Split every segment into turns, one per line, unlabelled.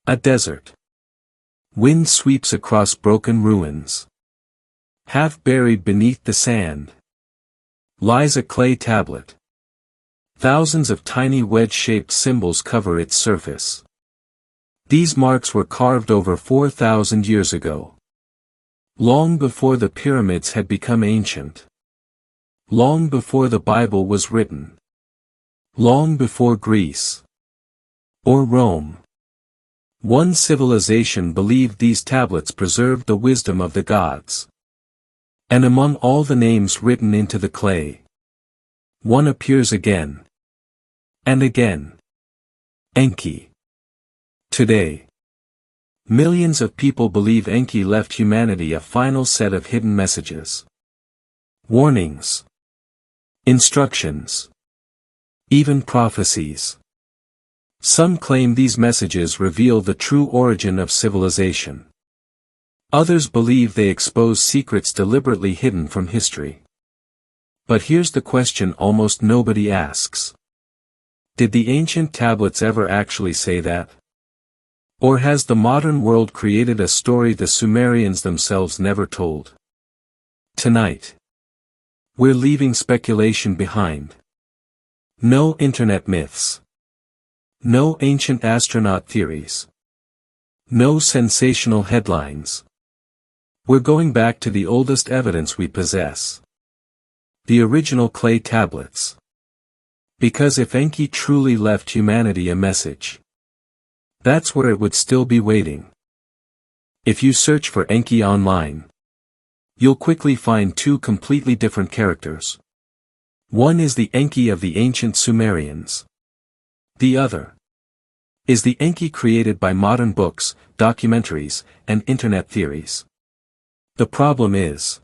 A desert. Wind sweeps across broken ruins. Half buried beneath the sand lies a clay tablet. Thousands of tiny wedge-shaped symbols cover its surface. These marks were carved over 4,000 years ago. Long before the pyramids had become ancient. Long before the Bible was written. Long before Greece. Or Rome. One civilization believed these tablets preserved the wisdom of the gods. And among all the names written into the clay, one appears again. And again. Enki. Today, millions of people believe Enki left humanity a final set of hidden messages. Warnings. Instructions. Even prophecies. Some claim these messages reveal the true origin of civilization. Others believe they expose secrets deliberately hidden from history. But here's the question almost nobody asks. Did the ancient tablets ever actually say that? Or has the modern world created a story the Sumerians themselves never told? Tonight, we're leaving speculation behind. No internet myths. No ancient astronaut theories. No sensational headlines. We're going back to the oldest evidence we possess. The original clay tablets. Because if Enki truly left humanity a message, that's where it would still be waiting. If you search for Enki online, you'll quickly find two completely different characters. One is the Enki of the ancient Sumerians. The other is the Enki created by modern books, documentaries, and internet theories. The problem is,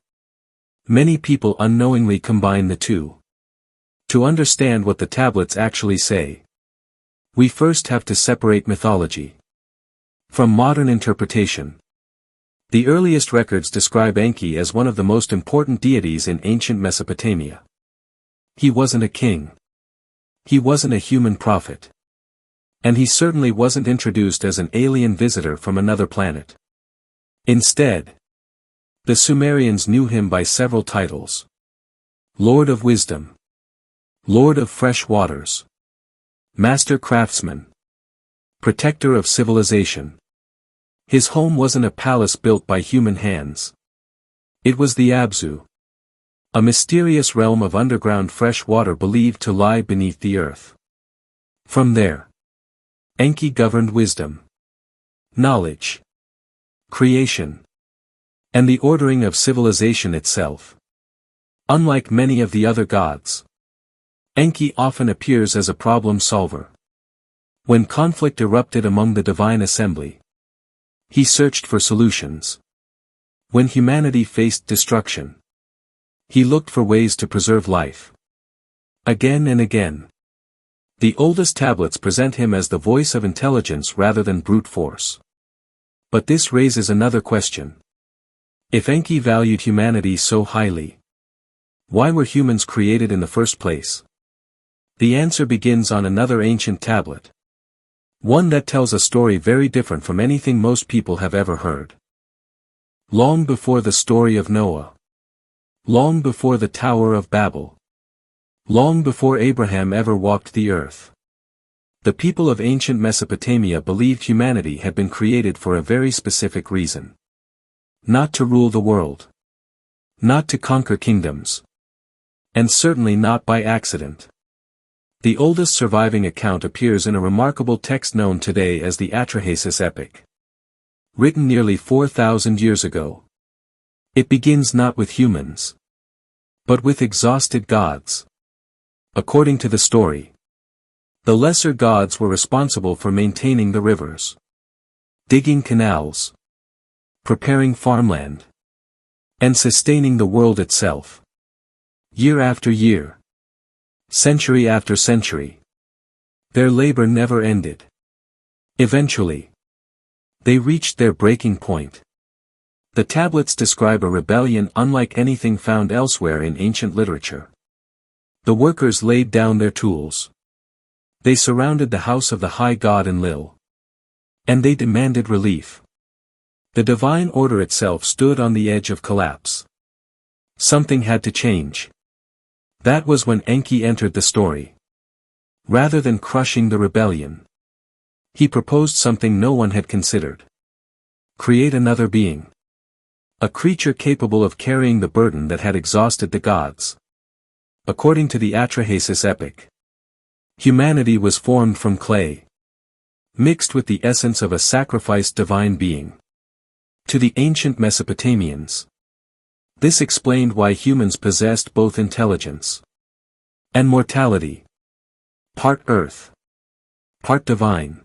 many people unknowingly combine the two. To understand what the tablets actually say, we first have to separate mythology from modern interpretation. The earliest records describe Enki as one of the most important deities in ancient Mesopotamia. He wasn't a king. He wasn't a human prophet. And he certainly wasn't introduced as an alien visitor from another planet. Instead, the Sumerians knew him by several titles. Lord of Wisdom. Lord of Fresh Waters. Master Craftsman. Protector of Civilization. His home wasn't a palace built by human hands. It was the Abzu. A mysterious realm of underground fresh water believed to lie beneath the earth. From there, Enki governed wisdom, knowledge, creation, and the ordering of civilization itself. Unlike many of the other gods, Enki often appears as a problem solver. When conflict erupted among the divine assembly, he searched for solutions. When humanity faced destruction, he looked for ways to preserve life. Again and again. The oldest tablets present him as the voice of intelligence rather than brute force. But this raises another question. If Enki valued humanity so highly, why were humans created in the first place? The answer begins on another ancient tablet. One that tells a story very different from anything most people have ever heard. Long before the story of Noah. Long before the Tower of Babel. Long before Abraham ever walked the earth. The people of ancient Mesopotamia believed humanity had been created for a very specific reason. Not to rule the world. Not to conquer kingdoms. And certainly not by accident. The oldest surviving account appears in a remarkable text known today as the Atrahasis Epic. Written nearly 4,000 years ago. It begins not with humans, but with exhausted gods. According to the story, the lesser gods were responsible for maintaining the rivers, digging canals, preparing farmland, and sustaining the world itself. Year after year, century after century, their labor never ended. Eventually, they reached their breaking point. The tablets describe a rebellion unlike anything found elsewhere in ancient literature. The workers laid down their tools. They surrounded the house of the high god Enlil. And they demanded relief. The divine order itself stood on the edge of collapse. Something had to change. That was when Enki entered the story. Rather than crushing the rebellion, he proposed something no one had considered. Create another being. A creature capable of carrying the burden that had exhausted the gods. According to the Atrahasis Epic, humanity was formed from clay, mixed with the essence of a sacrificed divine being. To the ancient Mesopotamians, this explained why humans possessed both intelligence and mortality. Part earth, part divine.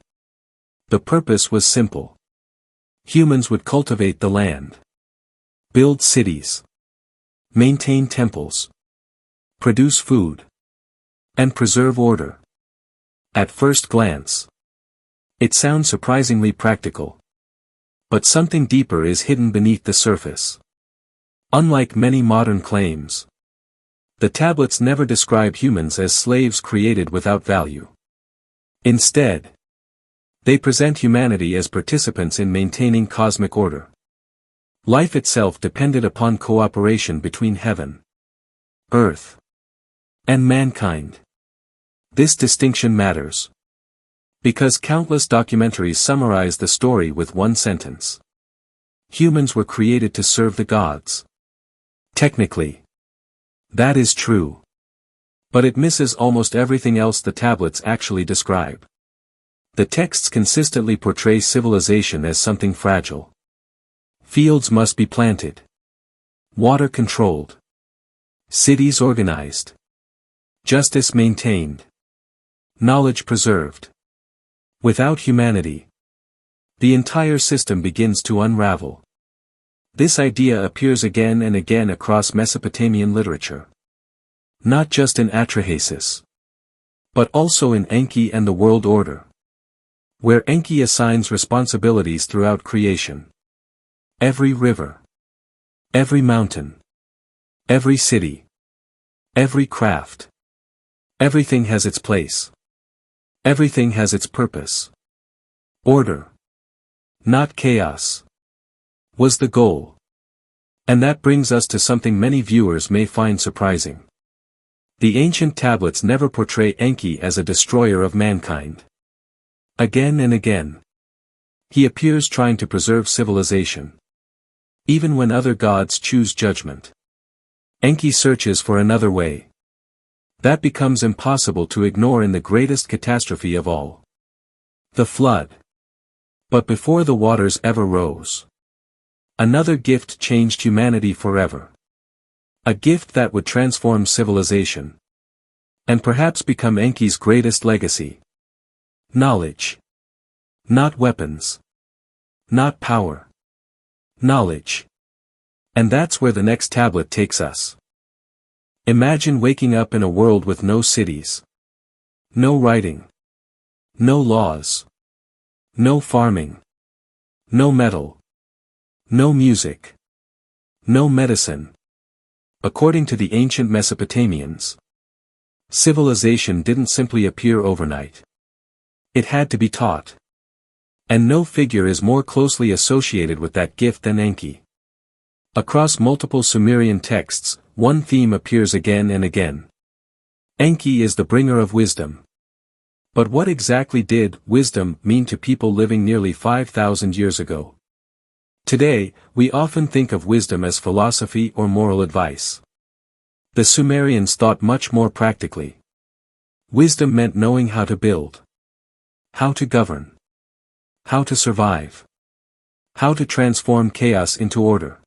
The purpose was simple. Humans would cultivate the land, build cities, maintain temples, produce food, and preserve order. At first glance, it sounds surprisingly practical. But something deeper is hidden beneath the surface. Unlike many modern claims, the tablets never describe humans as slaves created without value. Instead, they present humanity as participants in maintaining cosmic order. Life itself depended upon cooperation between heaven, earth, and mankind. This distinction matters, because countless documentaries summarize the story with one sentence. Humans were created to serve the gods. Technically, that is true. But it misses almost everything else the tablets actually describe. The texts consistently portray civilization as something fragile. Fields must be planted, water controlled, cities organized, justice maintained, knowledge preserved. Without humanity, the entire system begins to unravel. This idea appears again and again across Mesopotamian literature. Not just in Atrahasis, but also in Enki and the World Order, where Enki assigns responsibilities throughout creation. Every river, every mountain, every city, every craft. Everything has its place. Everything has its purpose. Order, not chaos, was the goal. And that brings us to something many viewers may find surprising. The ancient tablets never portray Enki as a destroyer of mankind. Again and again, he appears trying to preserve civilization. Even when other gods choose judgment, Enki searches for another way. That becomes impossible to ignore in the greatest catastrophe of all, the flood. But before the waters ever rose, another gift changed humanity forever. A gift that would transform civilization, and perhaps become Enki's greatest legacy. Knowledge. Not weapons. Not power. Knowledge. And that's where the next tablet takes us. Imagine waking up in a world with no cities, no writing, no laws, no farming, no metal, no music, no medicine. According to the ancient Mesopotamians, civilization didn't simply appear overnight. It had to be taught. And no figure is more closely associated with that gift than Enki. Across multiple Sumerian texts, one theme appears again and again. Enki is the bringer of wisdom. But what exactly did wisdom mean to people living nearly 5,000 years ago? Today, we often think of wisdom as philosophy or moral advice. The Sumerians thought much more practically. Wisdom meant knowing how to build, how to govern, how to survive, how to transform chaos into order.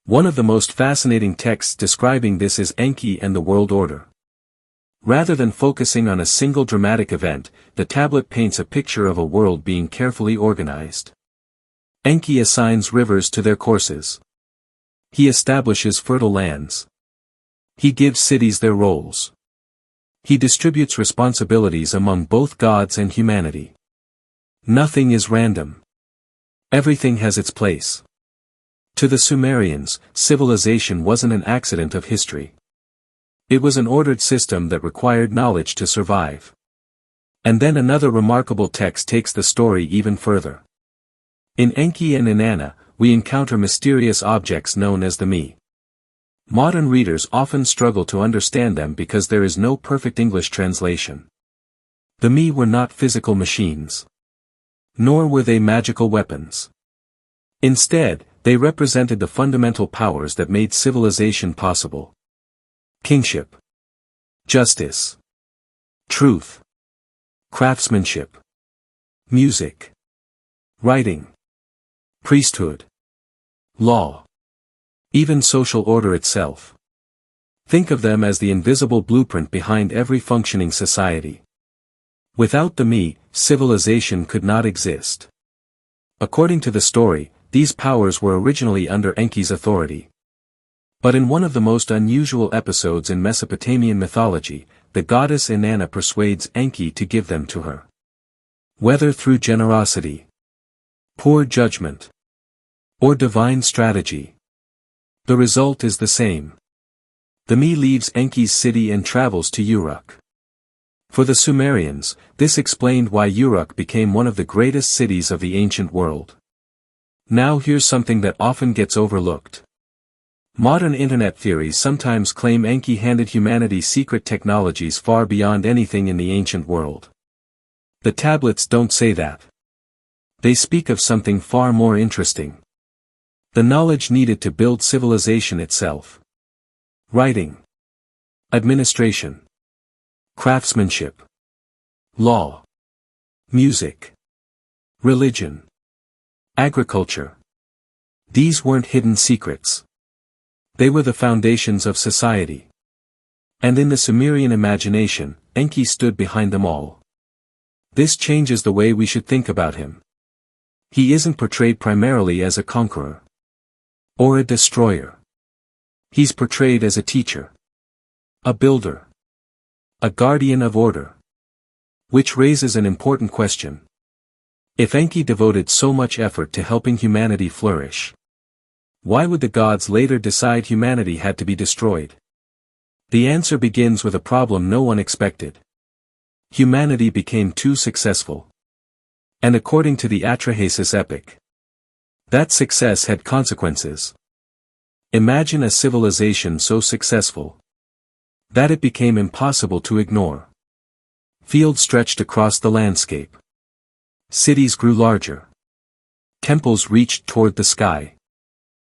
One of the most fascinating texts describing this is Enki and the World Order. Rather than focusing on a single dramatic event, the tablet paints a picture of a world being carefully organized. Enki assigns rivers to their courses. He establishes fertile lands. He gives cities their roles. He distributes responsibilities among both gods and humanity. Nothing is random. Everything has its place. To the Sumerians, civilization wasn't an accident of history. It was an ordered system that required knowledge to survive. And then another remarkable text takes the story even further. In Enki and Inanna, we encounter mysterious objects known as the me. Modern readers often struggle to understand them because there is no perfect English translation. The me were not physical machines. Nor were they magical weapons. Instead, they represented the fundamental powers that made civilization possible. Kingship. Justice. Truth. Craftsmanship. Music. Writing. Priesthood. Law. Even social order itself. Think of them as the invisible blueprint behind every functioning society. Without the me, civilization could not exist. According to the story, these powers were originally under Enki's authority. But in one of the most unusual episodes in Mesopotamian mythology, the goddess Inanna persuades Enki to give them to her. Whether through generosity, poor judgment, or divine strategy, the result is the same. The me leaves Enki's city and travels to Uruk. For the Sumerians, this explained why Uruk became one of the greatest cities of the ancient world. Now here's something that often gets overlooked. Modern internet theories sometimes claim Enki handed humanity secret technologies far beyond anything in the ancient world. The tablets don't say that. They speak of something far more interesting. The knowledge needed to build civilization itself. Writing. Administration. Craftsmanship. Law. Music. Religion. Agriculture. These weren't hidden secrets. They were the foundations of society. And in the Sumerian imagination, Enki stood behind them all. This changes the way we should think about him. He isn't portrayed primarily as a conqueror. Or a destroyer. He's portrayed as a teacher. A builder. A guardian of order. Which raises an important question. If Enki devoted so much effort to helping humanity flourish, why would the gods later decide humanity had to be destroyed? The answer begins with a problem no one expected. Humanity became too successful. And according to the Atrahasis Epic, that success had consequences. Imagine a civilization so successful that it became impossible to ignore. Fields stretched across the landscape. Cities grew larger. Temples reached toward the sky.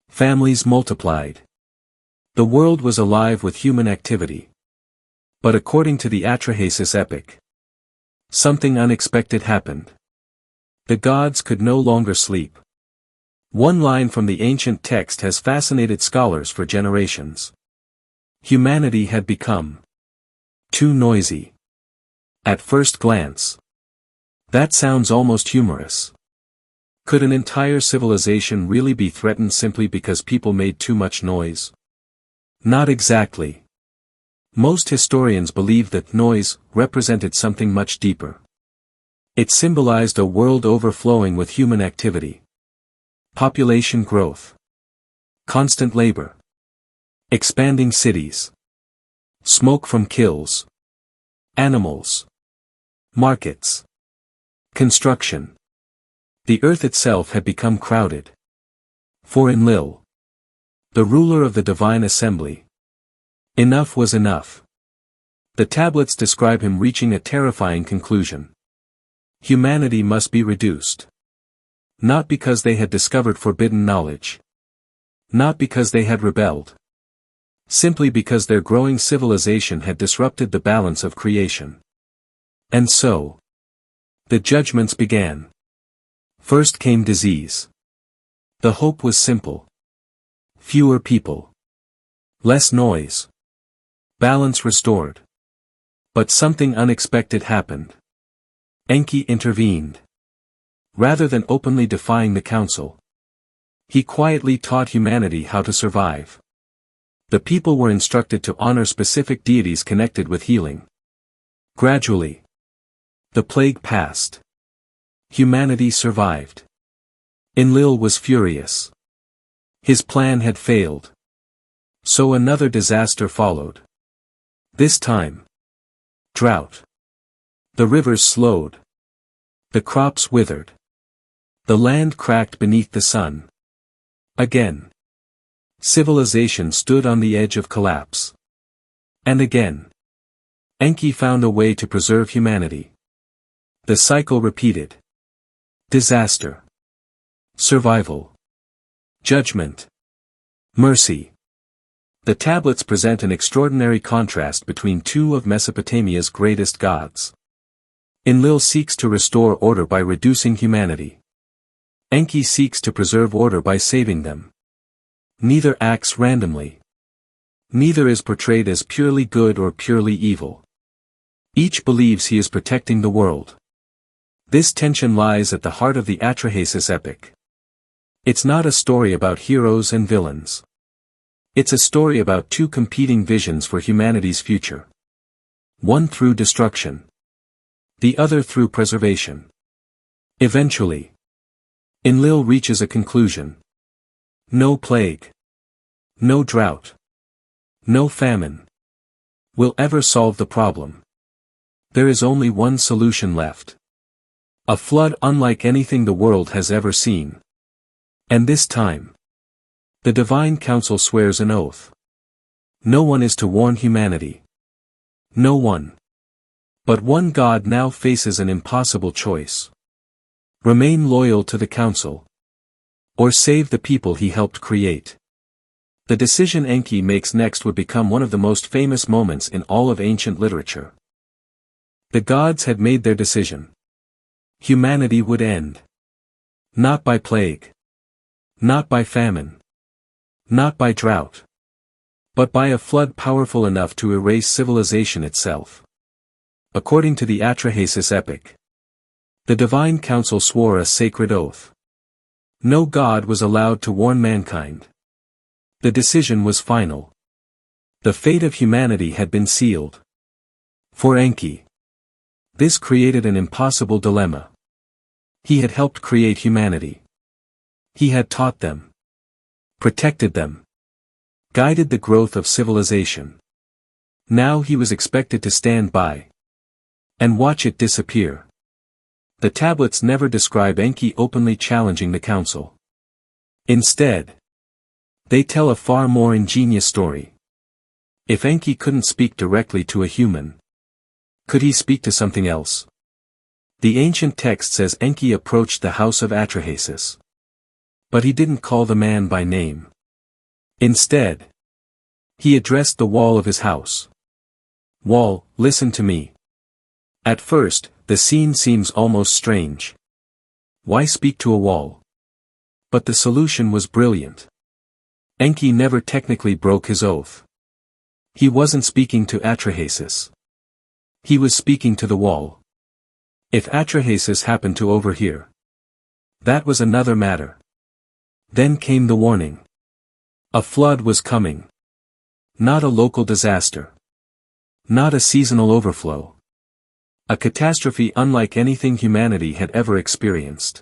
Families multiplied. The world was alive with human activity. But according to the Atrahasis Epic, something unexpected happened. The gods could no longer sleep. One line from the ancient text has fascinated scholars for generations. Humanity had become too noisy. At first glance. That sounds almost humorous. Could an entire civilization really be threatened simply because people made too much noise? Not exactly. Most historians believe that noise represented something much deeper. It symbolized a world overflowing with human activity. Population growth. Constant labor. Expanding cities. Smoke from kilns. Animals. Markets. Construction. The earth itself had become crowded. For Enlil, the ruler of the divine assembly, enough was enough. The tablets describe him reaching a terrifying conclusion. Humanity must be reduced. Not because they had discovered forbidden knowledge. Not because they had rebelled. Simply because their growing civilization had disrupted the balance of creation. And so, the judgments began. First came disease. The hope was simple. Fewer people. Less noise. Balance restored. But something unexpected happened. Enki intervened. Rather than openly defying the council, he quietly taught humanity how to survive. The people were instructed to honor specific deities connected with healing. Gradually, the plague passed. Humanity survived. Enlil was furious. His plan had failed. So another disaster followed. This time, drought. The rivers slowed. The crops withered. The land cracked beneath the sun. Again. Civilization stood on the edge of collapse. And again. Enki found a way to preserve humanity. The cycle repeated. Disaster. Survival. Judgment. Mercy. The tablets present an extraordinary contrast between two of Mesopotamia's greatest gods. Enlil seeks to restore order by reducing humanity. Enki seeks to preserve order by saving them. Neither acts randomly. Neither is portrayed as purely good or purely evil. Each believes he is protecting the world. This tension lies at the heart of the Atrahasis Epic. It's not a story about heroes and villains. It's a story about two competing visions for humanity's future. One through destruction. The other through preservation. Eventually, Enlil reaches a conclusion. No plague. No drought. No famine. Will ever solve the problem. There is only one solution left. A flood unlike anything the world has ever seen. And this time, the divine council swears an oath. No one is to warn humanity. No one. But one God now faces an impossible choice. Remain loyal to the council. Or save the people he helped create. The decision Enki makes next would become one of the most famous moments in all of ancient literature. The gods had made their decision. Humanity would end. Not by plague. Not by famine. Not by drought. But by a flood powerful enough to erase civilization itself. According to the Atrahasis Epic, the divine council swore a sacred oath. No god was allowed to warn mankind. The decision was final. The fate of humanity had been sealed. For Enki, this created an impossible dilemma. He had helped create humanity. He had taught them. Protected them. Guided the growth of civilization. Now he was expected to stand by. And watch it disappear. The tablets never describe Enki openly challenging the council. Instead, they tell a far more ingenious story. If Enki couldn't speak directly to a human, could he speak to something else? The ancient text says Enki approached the house of Atrahasis. But he didn't call the man by name. Instead, he addressed the wall of his house. Wall, listen to me. At first, the scene seems almost strange. Why speak to a wall? But the solution was brilliant. Enki never technically broke his oath. He wasn't speaking to Atrahasis. He was speaking to the wall. If Atrahasis happened to overhear, that was another matter. Then came the warning. A flood was coming. Not a local disaster. Not a seasonal overflow. A catastrophe unlike anything humanity had ever experienced.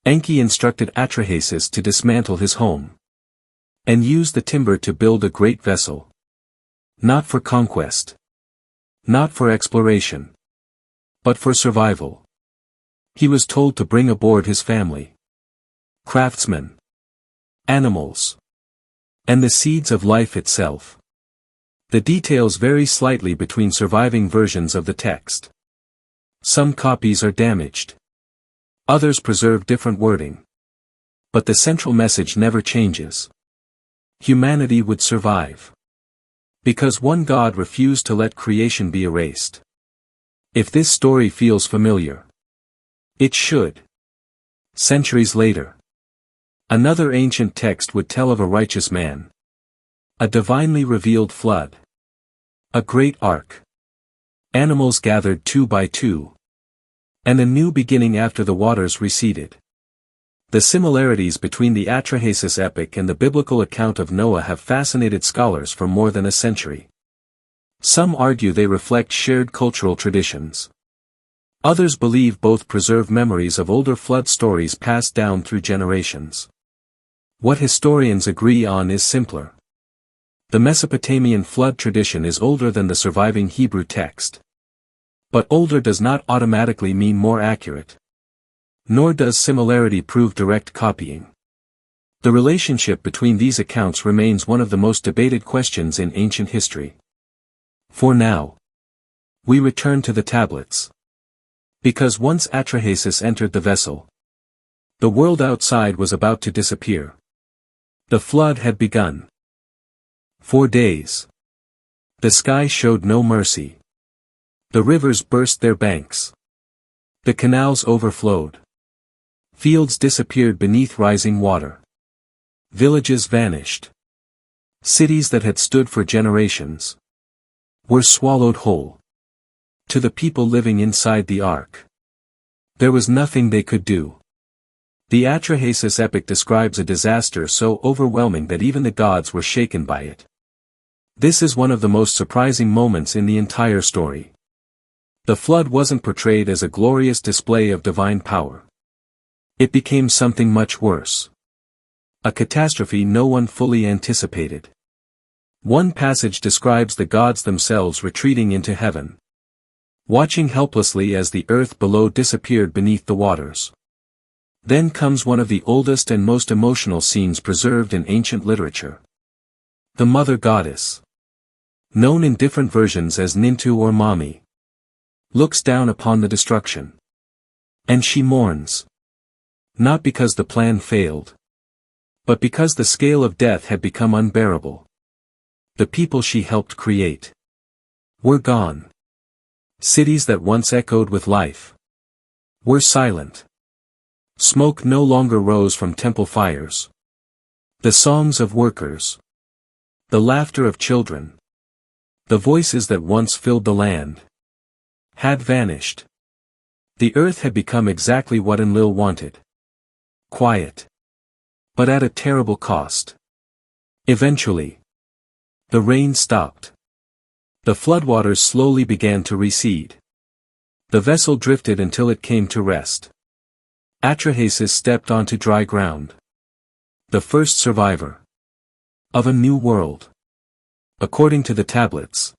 Enki instructed Atrahasis to dismantle his home. And use the timber to build a great vessel. Not for conquest. Not for exploration. But for survival. He was told to bring aboard his family. Craftsmen. Animals. And the seeds of life itself. The details vary slightly between surviving versions of the text. Some copies are damaged. Others preserve different wording. But the central message never changes. Humanity would survive. Because one God refused to let creation be erased. If this story feels familiar, it should. Centuries later, another ancient text would tell of a righteous man. A divinely revealed flood. A great ark. Animals gathered two by two. And a new beginning after the waters receded. The similarities between the Atrahasis Epic and the biblical account of Noah have fascinated scholars for more than a century. Some argue they reflect shared cultural traditions. Others believe both preserve memories of older flood stories passed down through generations. What historians agree on is simpler. The Mesopotamian flood tradition is older than the surviving Hebrew text. But older does not automatically mean more accurate. Nor does similarity prove direct copying. The relationship between these accounts remains one of the most debated questions in ancient history. For now, we return to the tablets. Because once Atrahasis entered the vessel, the world outside was about to disappear. The flood had begun. 4 days. The sky showed no mercy. The rivers burst their banks. The canals overflowed. Fields disappeared beneath rising water. Villages vanished. Cities that had stood for generations were swallowed whole. To the people living inside the ark, there was nothing they could do. The Atrahasis Epic describes a disaster so overwhelming that even the gods were shaken by it. This is one of the most surprising moments in the entire story. The flood wasn't portrayed as a glorious display of divine power. It became something much worse. A catastrophe no one fully anticipated. One passage describes the gods themselves retreating into heaven, watching helplessly as the earth below disappeared beneath the waters. Then comes one of the oldest and most emotional scenes preserved in ancient literature. The Mother Goddess, known in different versions as Nintu or Mami, looks down upon the destruction. And she mourns. Not because the plan failed, but because the scale of death had become unbearable. The people she helped create were gone. Cities that once echoed with life were silent. Smoke no longer rose from temple fires. The songs of workers, the laughter of children, the voices that once filled the land, had vanished. The earth had become exactly what Enlil wanted. Quiet. But at a terrible cost. Eventually, the rain stopped. The floodwaters slowly began to recede. The vessel drifted until it came to rest. Atrahasis stepped onto dry ground. The first survivor of a new world. According to the tablets,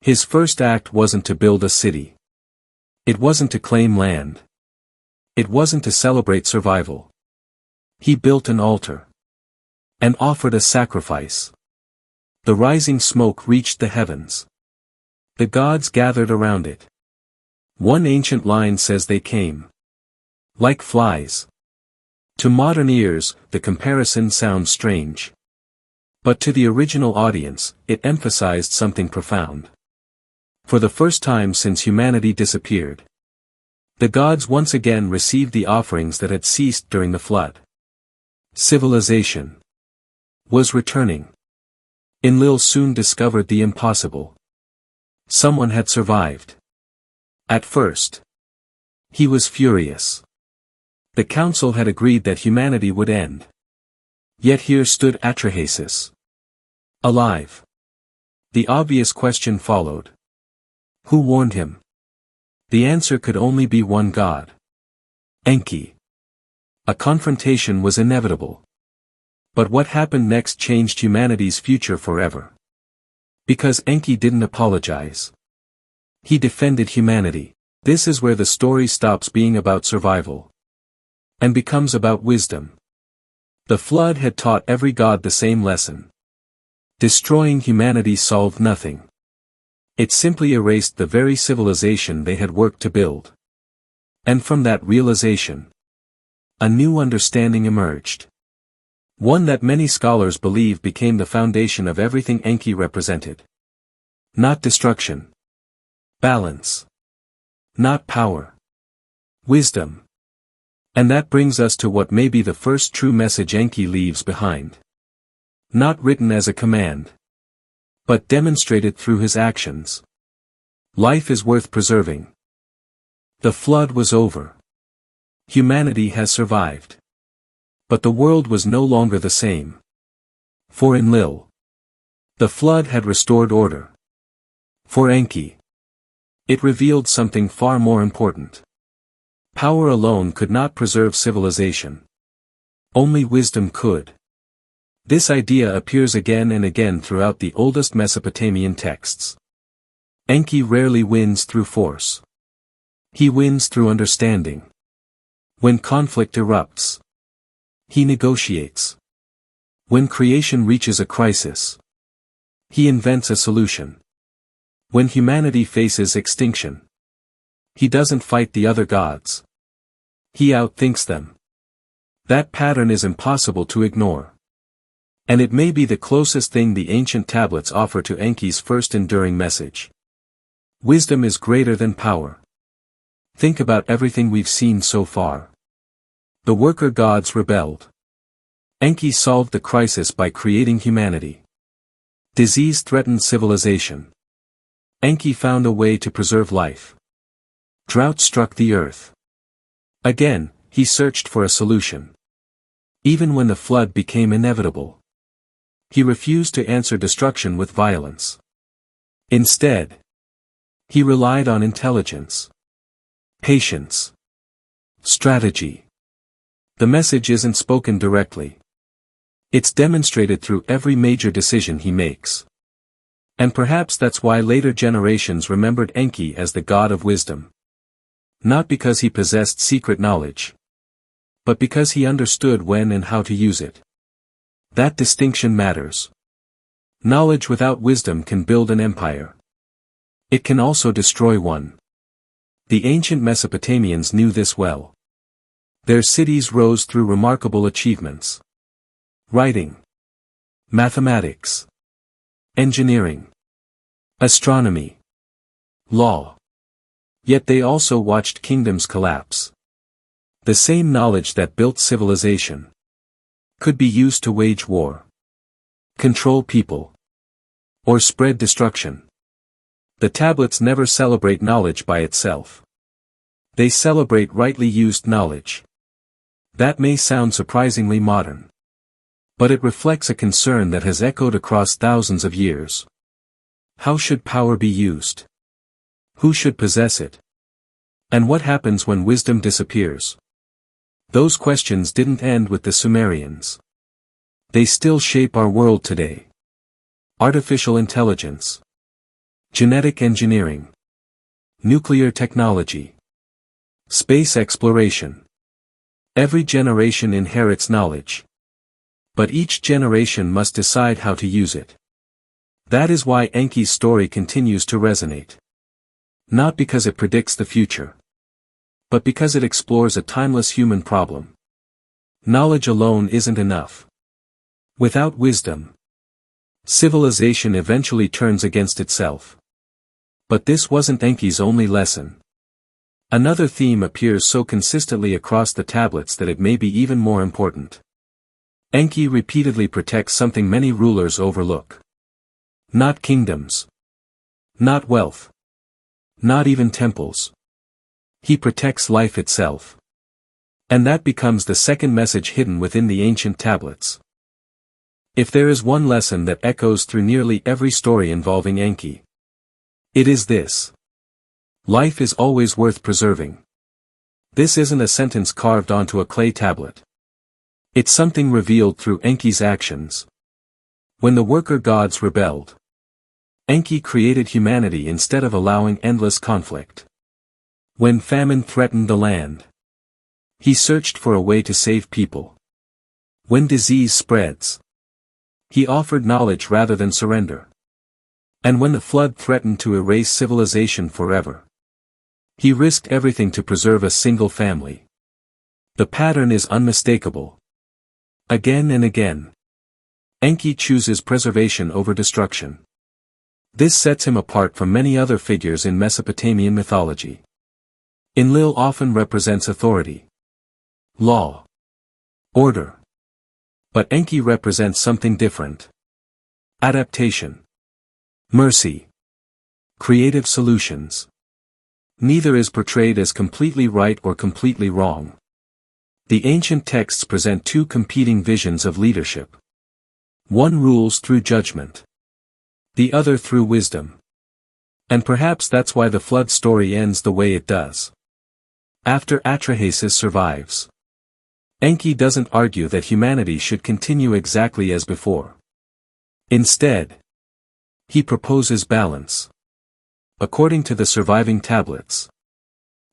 his first act wasn't to build a city. It wasn't to claim land. It wasn't to celebrate survival. He built an altar and offered a sacrifice. The rising smoke reached the heavens. The gods gathered around it. One ancient line says they came like flies. To modern ears, the comparison sounds strange. But to the original audience, it emphasized something profound. For the first time since humanity disappeared, the gods once again received the offerings that had ceased during the flood. Civilization was returning. Enlil soon discovered the impossible. Someone had survived. At first, he was furious. The council had agreed that humanity would end. Yet here stood Atrahasis, alive. The obvious question followed. Who warned him? The answer could only be one god. Enki. A confrontation was inevitable. But what happened next changed humanity's future forever. Because Enki didn't apologize. He defended humanity. This is where the story stops being about survival and becomes about wisdom. The flood had taught every god the same lesson. Destroying humanity solved nothing. It simply erased the very civilization they had worked to build. And from that realization, a new understanding emerged. One that many scholars believe became the foundation of everything Enki represented. Not destruction. Balance. Not power. Wisdom. And that brings us to what may be the first true message Enki leaves behind. Not written as a command, but demonstrated through his actions. Life is worth preserving. The flood was over. Humanity has survived. But the world was no longer the same. For Enlil, the flood had restored order. For Enki, it revealed something far more important. Power alone could not preserve civilization. Only wisdom could. This idea appears again and again throughout the oldest Mesopotamian texts. Enki rarely wins through force. He wins through understanding. When conflict erupts, he negotiates. When creation reaches a crisis, he invents a solution. When humanity faces extinction, he doesn't fight the other gods. He outthinks them. That pattern is impossible to ignore. And it may be the closest thing the ancient tablets offer to Enki's first enduring message. Wisdom is greater than power. Think about everything we've seen so far. The worker gods rebelled. Enki solved the crisis by creating humanity. Disease threatened civilization. Enki found a way to preserve life. Drought struck the earth. Again, he searched for a solution. Even when the flood became inevitable, he refused to answer destruction with violence. Instead, he relied on intelligence, patience, strategy. The message isn't spoken directly. It's demonstrated through every major decision he makes. And perhaps that's why later generations remembered Enki as the god of wisdom. Not because he possessed secret knowledge, but because he understood when and how to use it. That distinction matters. Knowledge without wisdom can build an empire. It can also destroy one. The ancient Mesopotamians knew this well. Their cities rose through remarkable achievements. Writing, mathematics, engineering, astronomy, law. Yet they also watched kingdoms collapse. The same knowledge that built civilization could be used to wage war, control people, or spread destruction. The tablets never celebrate knowledge by itself. They celebrate rightly used knowledge. That may sound surprisingly modern, but it reflects a concern that has echoed across thousands of years. How should power be used? Who should possess it? And what happens when wisdom disappears? Those questions didn't end with the Sumerians. They still shape our world today. Artificial intelligence, genetic engineering, nuclear technology, space exploration. Every generation inherits knowledge. But each generation must decide how to use it. That is why Enki's story continues to resonate. Not because it predicts the future, but because it explores a timeless human problem. Knowledge alone isn't enough. Without wisdom, civilization eventually turns against itself. But this wasn't Enki's only lesson. Another theme appears so consistently across the tablets that it may be even more important. Enki repeatedly protects something many rulers overlook. Not kingdoms. Not wealth. Not even temples. He protects life itself. And that becomes the second message hidden within the ancient tablets. If there is one lesson that echoes through nearly every story involving Enki, it is this. Life is always worth preserving. This isn't a sentence carved onto a clay tablet. It's something revealed through Enki's actions. When the worker gods rebelled, Enki created humanity instead of allowing endless conflict. When famine threatened the land, he searched for a way to save people. When disease spreads, he offered knowledge rather than surrender. And when the flood threatened to erase civilization forever, he risked everything to preserve a single family. The pattern is unmistakable. Again and again, Enki chooses preservation over destruction. This sets him apart from many other figures in Mesopotamian mythology. Enlil often represents authority, law, order. But Enki represents something different. Adaptation, mercy, creative solutions. Neither is portrayed as completely right or completely wrong. The ancient texts present two competing visions of leadership. One rules through judgment, the other through wisdom. And perhaps that's why the flood story ends the way it does. After Atrahasis survives, Enki doesn't argue that humanity should continue exactly as before. Instead, he proposes balance. according to the surviving tablets.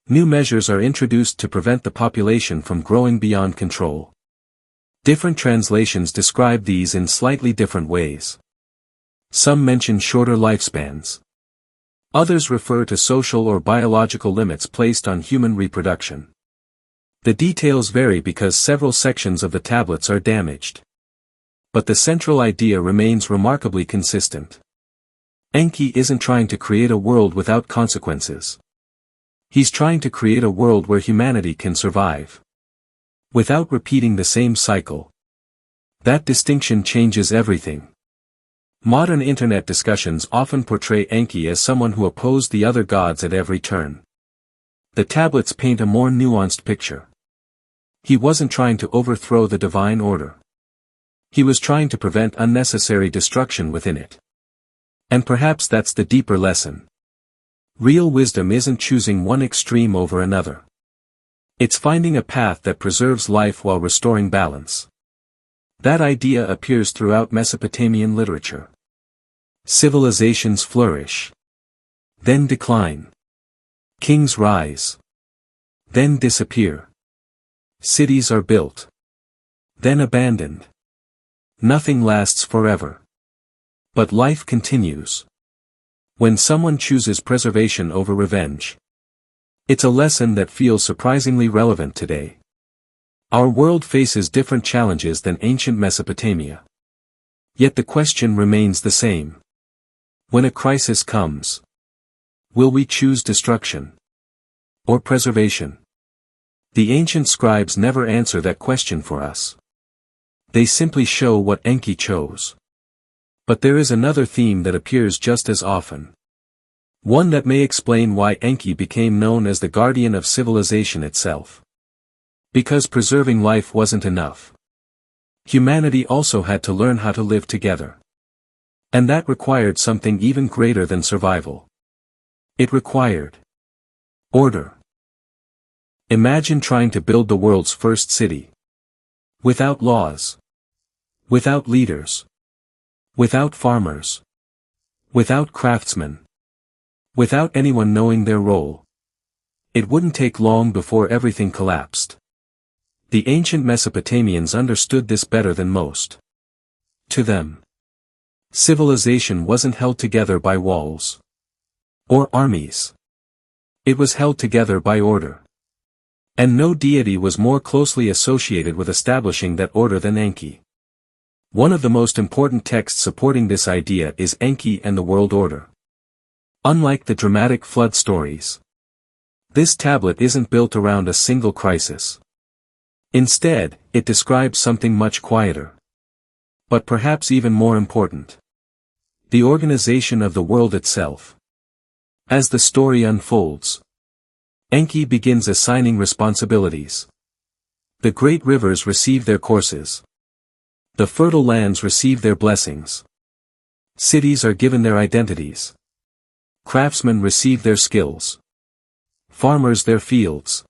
New measures are introduced to prevent the population from growing beyond control. Different translations describe these in slightly different ways. Some mention shorter lifespans. Others refer to social or biological limits placed on human reproduction. The details vary because several sections of the tablets are damaged. But the central idea remains remarkably consistent. Enki isn't trying to create a world without consequences. He's trying to create a world where humanity can survive, without repeating the same cycle. That distinction changes everything. Modern internet discussions often portray Enki as someone who opposed the other gods at every turn. The tablets paint a more nuanced picture. He wasn't trying to overthrow the divine order. He was trying to prevent unnecessary destruction within it. And perhaps that's the deeper lesson. Real wisdom isn't choosing one extreme over another. It's finding a path that preserves life while restoring balance. That idea appears throughout Mesopotamian literature. Civilizations flourish, then decline. Kings rise, then disappear. Cities are built, then abandoned. Nothing lasts forever. But life continues. When someone chooses preservation over revenge, it's a lesson that feels surprisingly relevant today. Our world faces different challenges than ancient Mesopotamia. Yet the question remains the same. When a crisis comes, will we choose destruction or preservation? The ancient scribes never answer that question for us. They simply show what Enki chose. But there is another theme that appears just as often. One that may explain why Enki became known as the guardian of civilization itself. Because preserving life wasn't enough. Humanity also had to learn how to live together. And that required something even greater than survival. It required order. Imagine trying to build the world's first city. Without laws. Without leaders. Without farmers. Without craftsmen. Without anyone knowing their role. It wouldn't take long before everything collapsed. The ancient Mesopotamians understood this better than most. To them, civilization wasn't held together by walls or armies. It was held together by order. And no deity was more closely associated with establishing that order than Enki. One of the most important texts supporting this idea is Enki and the World Order. Unlike the dramatic flood stories, this tablet isn't built around a single crisis. Instead, it describes something much quieter. But perhaps even more important. The organization of the world itself. As the story unfolds, Enki begins assigning responsibilities. The great rivers receive their courses. The fertile lands receive their blessings. Cities are given their identities. Craftsmen receive their skills. Farmers their fields.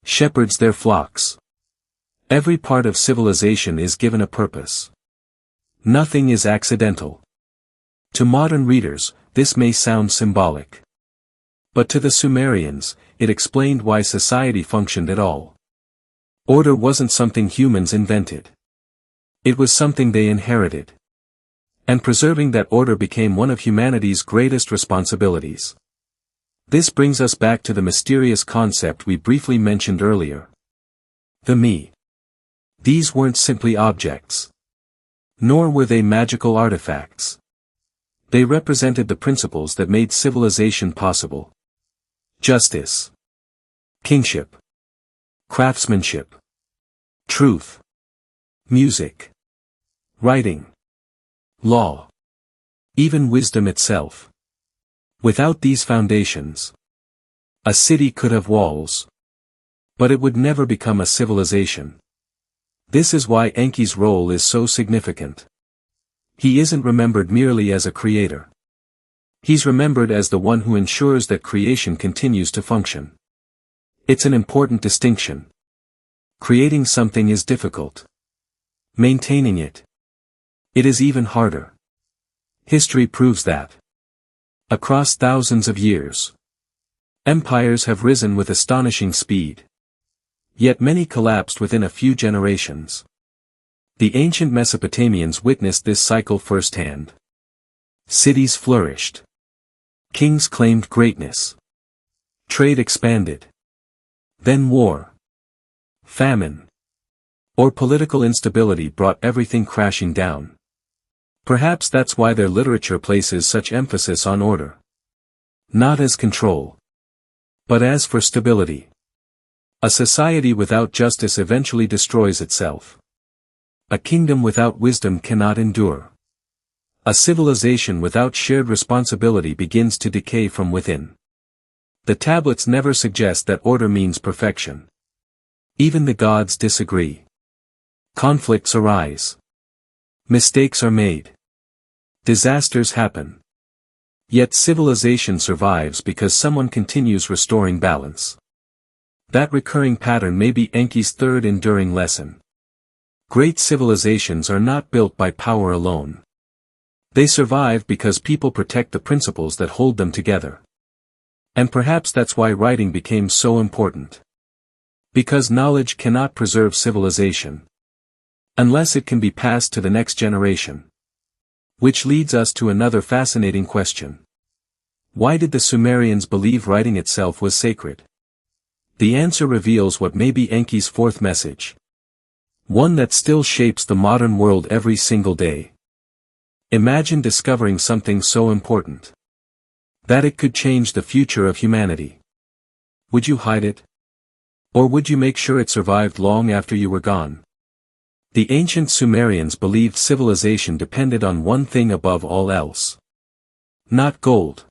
Shepherds their flocks. Every part of civilization is given a purpose. Nothing is accidental. To modern readers, this may sound symbolic. But to the Sumerians, it explained why society functioned at all. Order wasn't something humans invented. It was something they inherited. And preserving that order became one of humanity's greatest responsibilities. This brings us back to the mysterious concept we briefly mentioned earlier. The me. These weren't simply objects. Nor were they magical artifacts. They represented the principles that made civilization possible. Justice. Kingship. Craftsmanship. Truth. Music. Writing. Law. Even wisdom itself. Without these foundations, a city could have walls, but it would never become a civilization. This is why Enki's role is so significant. He isn't remembered merely as a creator. He's remembered as the one who ensures that creation continues to function. It's an important distinction. Creating something is difficult. Maintaining it is even harder. History proves that. Across thousands of years, empires have risen with astonishing speed. Yet many collapsed within a few generations. The ancient Mesopotamians witnessed this cycle firsthand. Cities flourished. Kings claimed greatness. Trade expanded. Then war, famine, or political instability brought everything crashing down. Perhaps that's why their literature places such emphasis on order. Not as control, but as for stability. A society without justice eventually destroys itself. A kingdom without wisdom cannot endure. A civilization without shared responsibility begins to decay from within. The tablets never suggest that order means perfection. Even the gods disagree. Conflicts arise. Mistakes are made. Disasters happen. Yet civilization survives because someone continues restoring balance. That recurring pattern may be Enki's third enduring lesson. Great civilizations are not built by power alone. They survive because people protect the principles that hold them together. And perhaps that's why writing became so important. Because knowledge cannot preserve civilization unless it can be passed to the next generation. Which leads us to another fascinating question. Why did the Sumerians believe writing itself was sacred? The answer reveals what may be Enki's fourth message. One that still shapes the modern world every single day. Imagine discovering something so important that it could change the future of humanity. Would you hide it? Or would you make sure it survived long after you were gone? The ancient Sumerians believed civilization depended on one thing above all else. Not gold.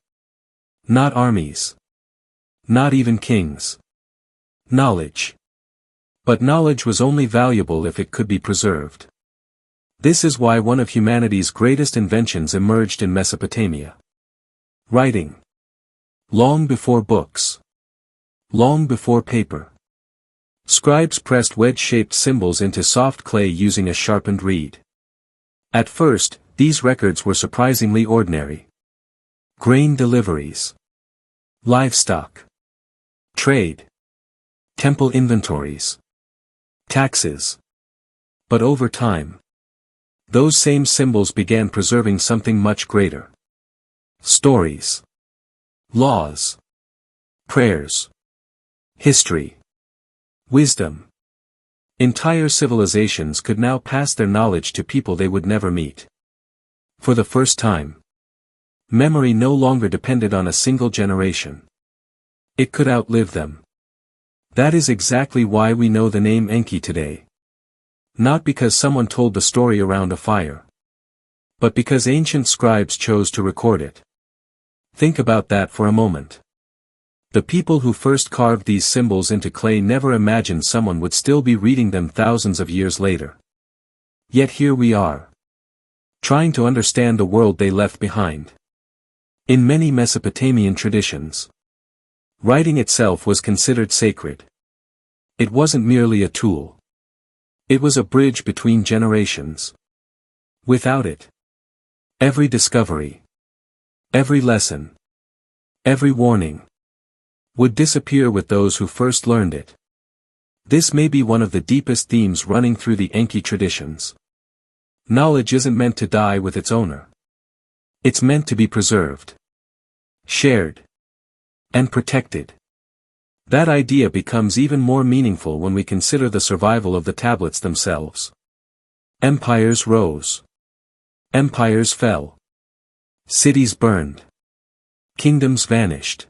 Not armies. Not even kings. Knowledge. But knowledge was only valuable if it could be preserved. This is why one of humanity's greatest inventions emerged in Mesopotamia. Writing. Long before books. Long before paper. Scribes pressed wedge-shaped symbols into soft clay using a sharpened reed. At first, these records were surprisingly ordinary. Grain deliveries. Livestock. Trade. Temple inventories. Taxes. But over time, those same symbols began preserving something much greater. Stories. Laws. Prayers. History. Wisdom. Entire civilizations could now pass their knowledge to people they would never meet. For the first time, memory no longer depended on a single generation. It could outlive them. That is exactly why we know the name Enki today. Not because someone told the story around a fire, but because ancient scribes chose to record it. Think about that for a moment. The people who first carved these symbols into clay never imagined someone would still be reading them thousands of years later. Yet here we are, trying to understand the world they left behind. In many Mesopotamian traditions, writing itself was considered sacred. It wasn't merely a tool. It was a bridge between generations. Without it, every discovery, every lesson, every warning, would disappear with those who first learned it. This may be one of the deepest themes running through the Enki traditions. Knowledge isn't meant to die with its owner. It's meant to be preserved, shared, and protected. That idea becomes even more meaningful when we consider the survival of the tablets themselves. Empires rose. Empires fell. Cities burned. Kingdoms vanished.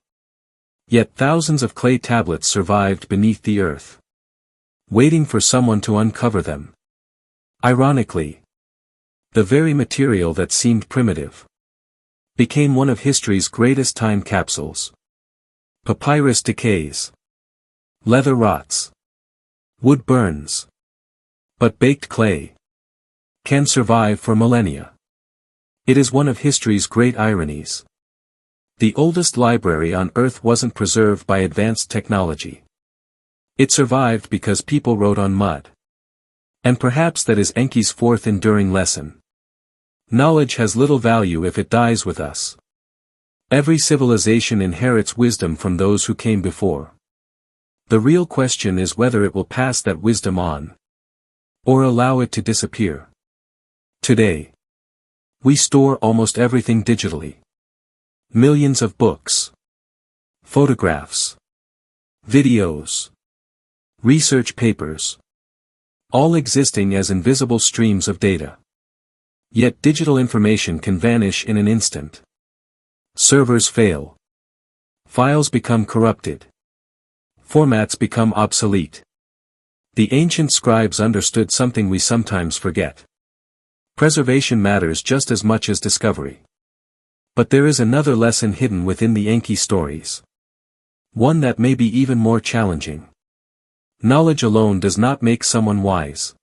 Yet thousands of clay tablets survived beneath the earth, waiting for someone to uncover them. Ironically, the very material that seemed primitive became one of history's greatest time capsules. Papyrus decays. Leather rots. Wood burns. But baked clay can survive for millennia. It is one of history's great ironies. The oldest library on Earth wasn't preserved by advanced technology. It survived because people wrote on mud. And perhaps that is Enki's fourth enduring lesson. Knowledge has little value if it dies with us. Every civilization inherits wisdom from those who came before. The real question is whether it will pass that wisdom on, or allow it to disappear. Today, we store almost everything digitally. Millions of books, photographs, videos, research papers, all existing as invisible streams of data. Yet digital information can vanish in an instant. Servers fail. Files become corrupted. Formats become obsolete. The ancient scribes understood something we sometimes forget. Preservation matters just as much as discovery. But there is another lesson hidden within the Enki stories. One that may be even more challenging. Knowledge alone does not make someone wise.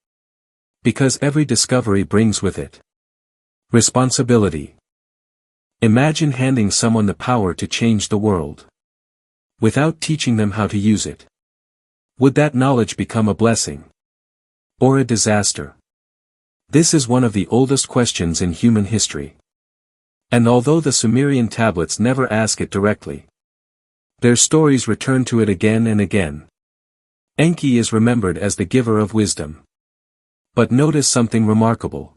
Because every discovery brings with it responsibility. Imagine handing someone the power to change the world, without teaching them how to use it. Would that knowledge become a blessing, or a disaster? This is one of the oldest questions in human history. And although the Sumerian tablets never ask it directly, their stories return to it again and again. Enki is remembered as the giver of wisdom. But notice something remarkable.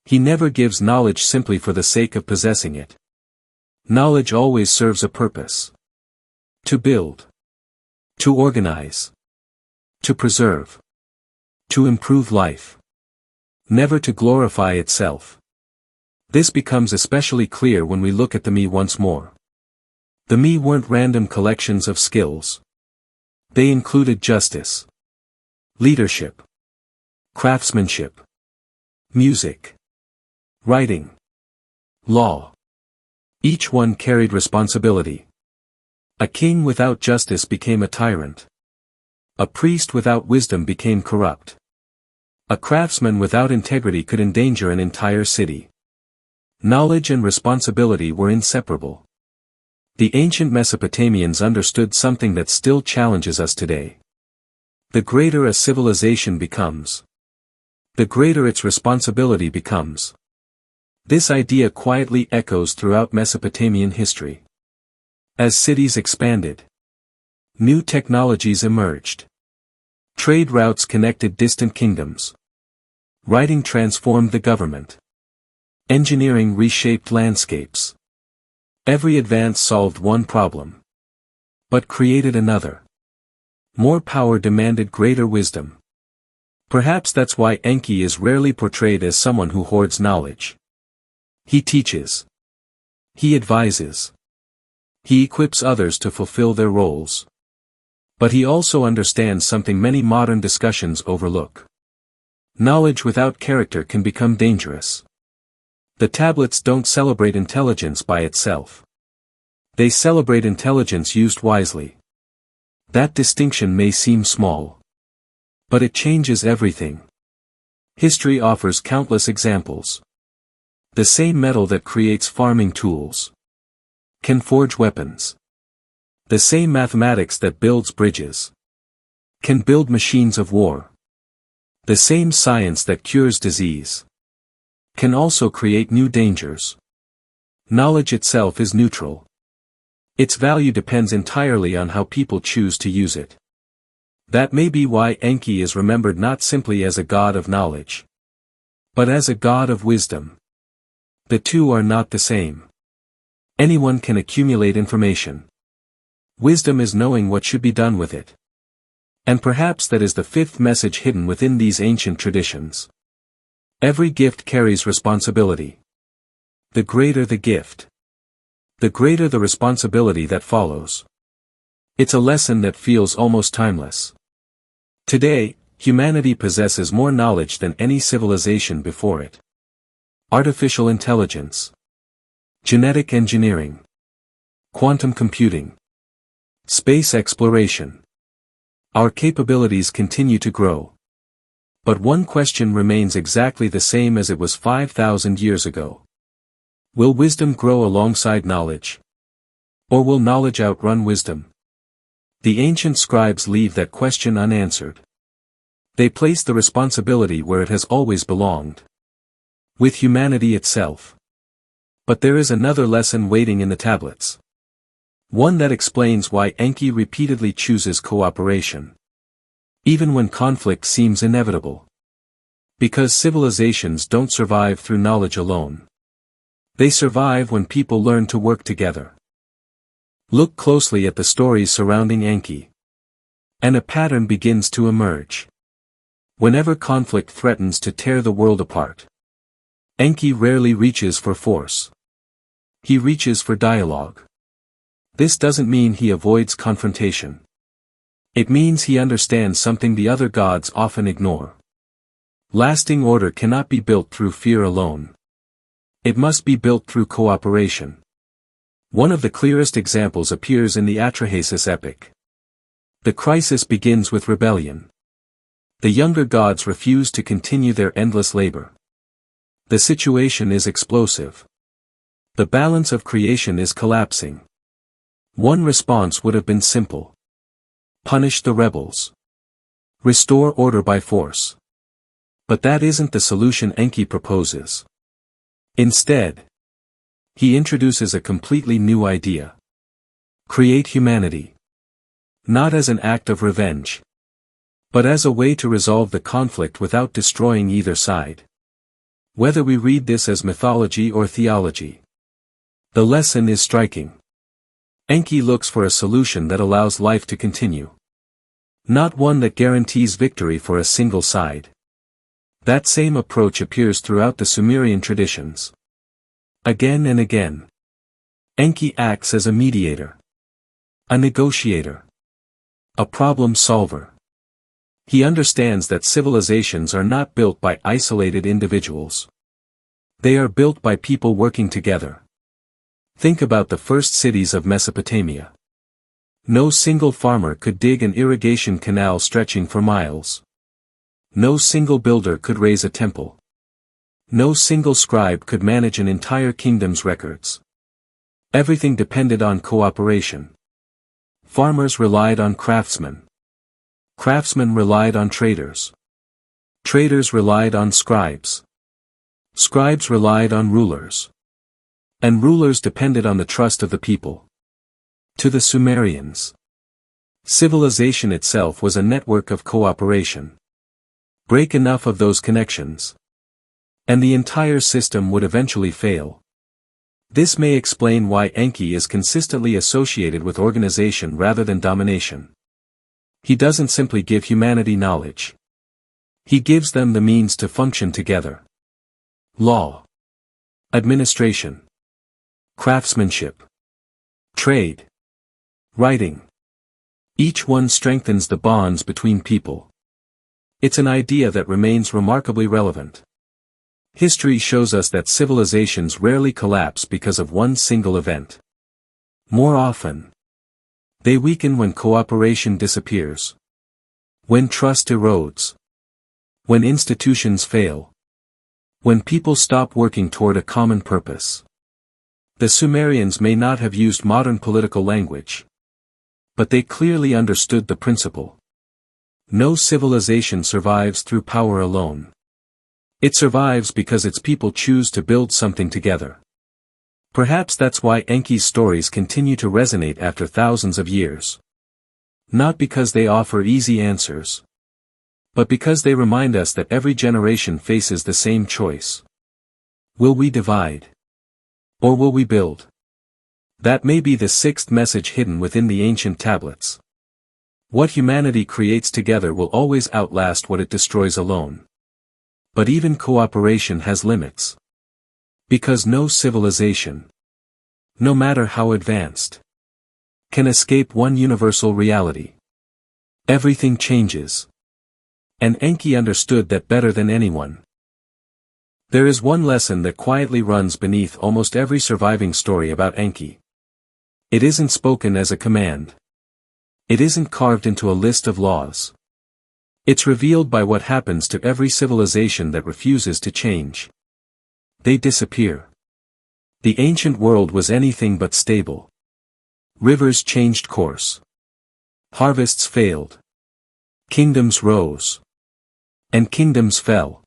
He never gives knowledge simply for the sake of possessing it. Knowledge always serves a purpose. To build. To organize. To preserve. To improve life. Never to glorify itself. This becomes especially clear when we look at the Me once more. The Me weren't random collections of skills. They included justice, leadership, craftsmanship, music, writing, law. Each one carried responsibility. A king without justice became a tyrant. A priest without wisdom became corrupt. A craftsman without integrity could endanger an entire city. Knowledge and responsibility were inseparable. The ancient Mesopotamians understood something that still challenges us today. The greater a civilization becomes, the greater its responsibility becomes. This idea quietly echoes throughout Mesopotamian history. As cities expanded, new technologies emerged. Trade routes connected distant kingdoms. Writing transformed the government. Engineering reshaped landscapes. Every advance solved one problem, but created another. More power demanded greater wisdom. Perhaps that's why Enki is rarely portrayed as someone who hoards knowledge. He teaches. He advises. He equips others to fulfill their roles. But he also understands something many modern discussions overlook. Knowledge without character can become dangerous. The tablets don't celebrate intelligence by itself. They celebrate intelligence used wisely. That distinction may seem small, but it changes everything. History offers countless examples. The same metal that creates farming tools can forge weapons. The same mathematics that builds bridges can build machines of war. The same science that cures disease can also create new dangers. Knowledge itself is neutral. Its value depends entirely on how people choose to use it. That may be why Enki is remembered not simply as a god of knowledge, but as a god of wisdom. The two are not the same. Anyone can accumulate information. Wisdom is knowing what should be done with it. And perhaps that is the fifth message hidden within these ancient traditions. Every gift carries responsibility. The greater the gift, the greater the responsibility that follows. It's a lesson that feels almost timeless. Today, humanity possesses more knowledge than any civilization before it. Artificial intelligence, genetic engineering, quantum computing, space exploration. Our capabilities continue to grow. But one question remains exactly the same as it was 5,000 years ago. Will wisdom grow alongside knowledge? Or will knowledge outrun wisdom? The ancient scribes leave that question unanswered. They place the responsibility where it has always belonged. With humanity itself. But there is another lesson waiting in the tablets. One that explains why Enki repeatedly chooses cooperation, even when conflict seems inevitable. Because civilizations don't survive through knowledge alone. They survive when people learn to work together. Look closely at the stories surrounding Enki, and a pattern begins to emerge. Whenever conflict threatens to tear the world apart, Enki rarely reaches for force. He reaches for dialogue. This doesn't mean he avoids confrontation. It means he understands something the other gods often ignore. Lasting order cannot be built through fear alone. It must be built through cooperation. One of the clearest examples appears in the Atrahasis Epic. The crisis begins with rebellion. The younger gods refuse to continue their endless labor. The situation is explosive. The balance of creation is collapsing. One response would have been simple. Punish the rebels. Restore order by force. But that isn't the solution Enki proposes. Instead, he introduces a completely new idea. Create humanity. Not as an act of revenge, but as a way to resolve the conflict without destroying either side. Whether we read this as mythology or theology, the lesson is striking. Enki looks for a solution that allows life to continue. Not one that guarantees victory for a single side. That same approach appears throughout the Sumerian traditions. Again and again, Enki acts as a mediator, a negotiator, a problem solver. He understands that civilizations are not built by isolated individuals. They are built by people working together. Think about the first cities of Mesopotamia. No single farmer could dig an irrigation canal stretching for miles. No single builder could raise a temple. No single scribe could manage an entire kingdom's records. Everything depended on cooperation. Farmers relied on craftsmen. Craftsmen relied on traders. Traders relied on scribes. Scribes relied on rulers. And rulers depended on the trust of the people. To the Sumerians, civilization itself was a network of cooperation. Break enough of those connections, and the entire system would eventually fail. This may explain why Enki is consistently associated with organization rather than domination. He doesn't simply give humanity knowledge. He gives them the means to function together. Law, administration, craftsmanship, trade, writing. Each one strengthens the bonds between people. It's an idea that remains remarkably relevant. History shows us that civilizations rarely collapse because of one single event. More often, they weaken when cooperation disappears. When trust erodes. When institutions fail. When people stop working toward a common purpose. The Sumerians may not have used modern political language, but they clearly understood the principle. No civilization survives through power alone. It survives because its people choose to build something together. Perhaps that's why Enki's stories continue to resonate after thousands of years. Not because they offer easy answers, but because they remind us that every generation faces the same choice. Will we divide? Or will we build? That may be the sixth message hidden within the ancient tablets. What humanity creates together will always outlast what it destroys alone. But even cooperation has limits. Because no civilization, no matter how advanced, can escape one universal reality. Everything changes. And Enki understood that better than anyone. There is one lesson that quietly runs beneath almost every surviving story about Enki. It isn't spoken as a command. It isn't carved into a list of laws. It's revealed by what happens to every civilization that refuses to change. They disappear. The ancient world was anything but stable. Rivers changed course. Harvests failed. Kingdoms rose. And kingdoms fell.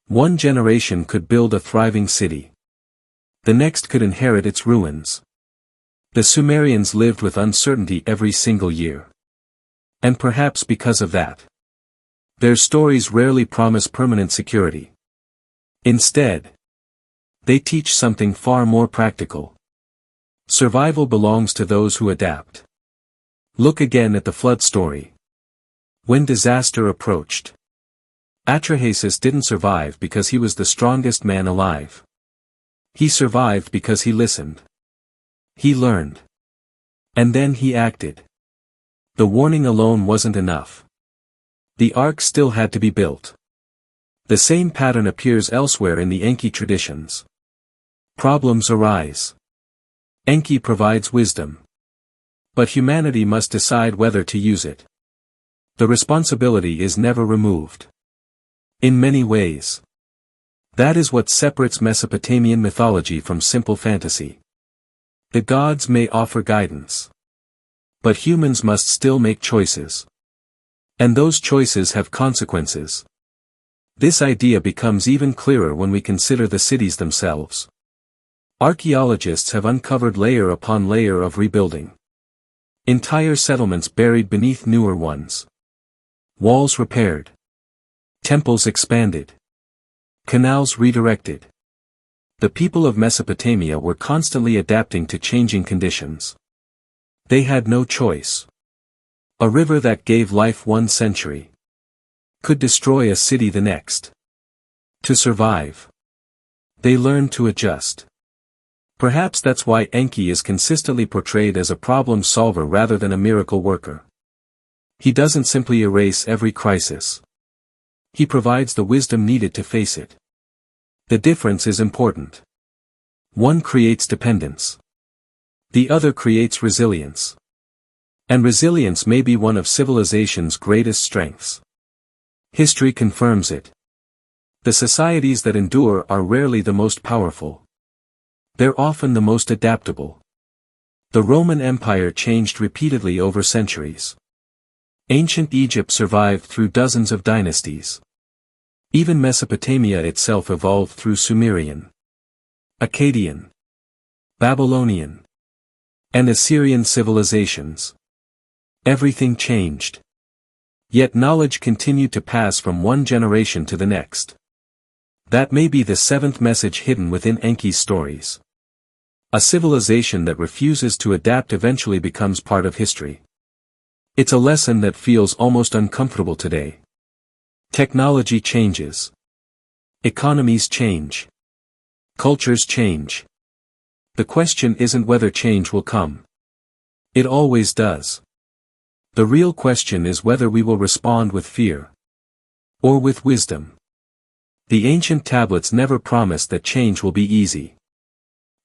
One generation could build a thriving city. The next could inherit its ruins. The Sumerians lived with uncertainty every single year. And perhaps because of that, their stories rarely promise permanent security. Instead, they teach something far more practical. Survival belongs to those who adapt. Look again at the flood story. When disaster approached, Atrahasis didn't survive because he was the strongest man alive. He survived because he listened. He learned. And then he acted. The warning alone wasn't enough. The ark still had to be built. The same pattern appears elsewhere in the Enki traditions. Problems arise. Enki provides wisdom. But humanity must decide whether to use it. The responsibility is never removed. In many ways, that is what separates Mesopotamian mythology from simple fantasy. The gods may offer guidance, but humans must still make choices. And those choices have consequences. This idea becomes even clearer when we consider the cities themselves. Archaeologists have uncovered layer upon layer of rebuilding. Entire settlements buried beneath newer ones. Walls repaired. Temples expanded. Canals redirected. The people of Mesopotamia were constantly adapting to changing conditions. They had no choice. A river that gave life 1 century could destroy a city the next. To survive, they learned to adjust. Perhaps that's why Enki is consistently portrayed as a problem solver rather than a miracle worker. He doesn't simply erase every crisis. He provides the wisdom needed to face it. The difference is important. One creates dependence. The other creates resilience. And resilience may be one of civilization's greatest strengths. History confirms it. The societies that endure are rarely the most powerful. They're often the most adaptable. The Roman Empire changed repeatedly over centuries. Ancient Egypt survived through dozens of dynasties. Even Mesopotamia itself evolved through Sumerian, Akkadian, Babylonian, and Assyrian civilizations. Everything changed. Yet knowledge continued to pass from one generation to the next. That may be the 7th message hidden within Enki's stories. A civilization that refuses to adapt eventually becomes part of history. It's a lesson that feels almost uncomfortable today. Technology changes. Economies change. Cultures change. The question isn't whether change will come. It always does. The real question is whether we will respond with fear or with wisdom. The ancient tablets never promise that change will be easy.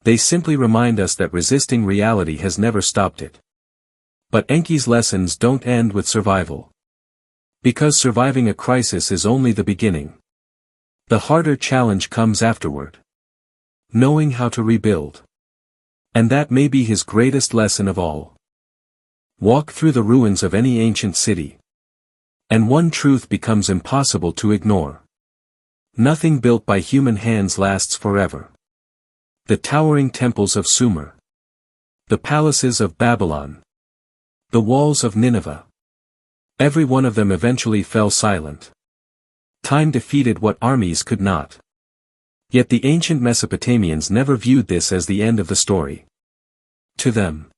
They simply remind us that resisting reality has never stopped it. But Enki's lessons don't end with survival. Because surviving a crisis is only the beginning. The harder challenge comes afterward. Knowing how to rebuild. And that may be his greatest lesson of all. Walk through the ruins of any ancient city. And one truth becomes impossible to ignore. Nothing built by human hands lasts forever. The towering temples of Sumer. The palaces of Babylon. The walls of Nineveh. Every one of them eventually fell silent. Time defeated what armies could not. Yet the ancient Mesopotamians never viewed this as the end of the story. To them,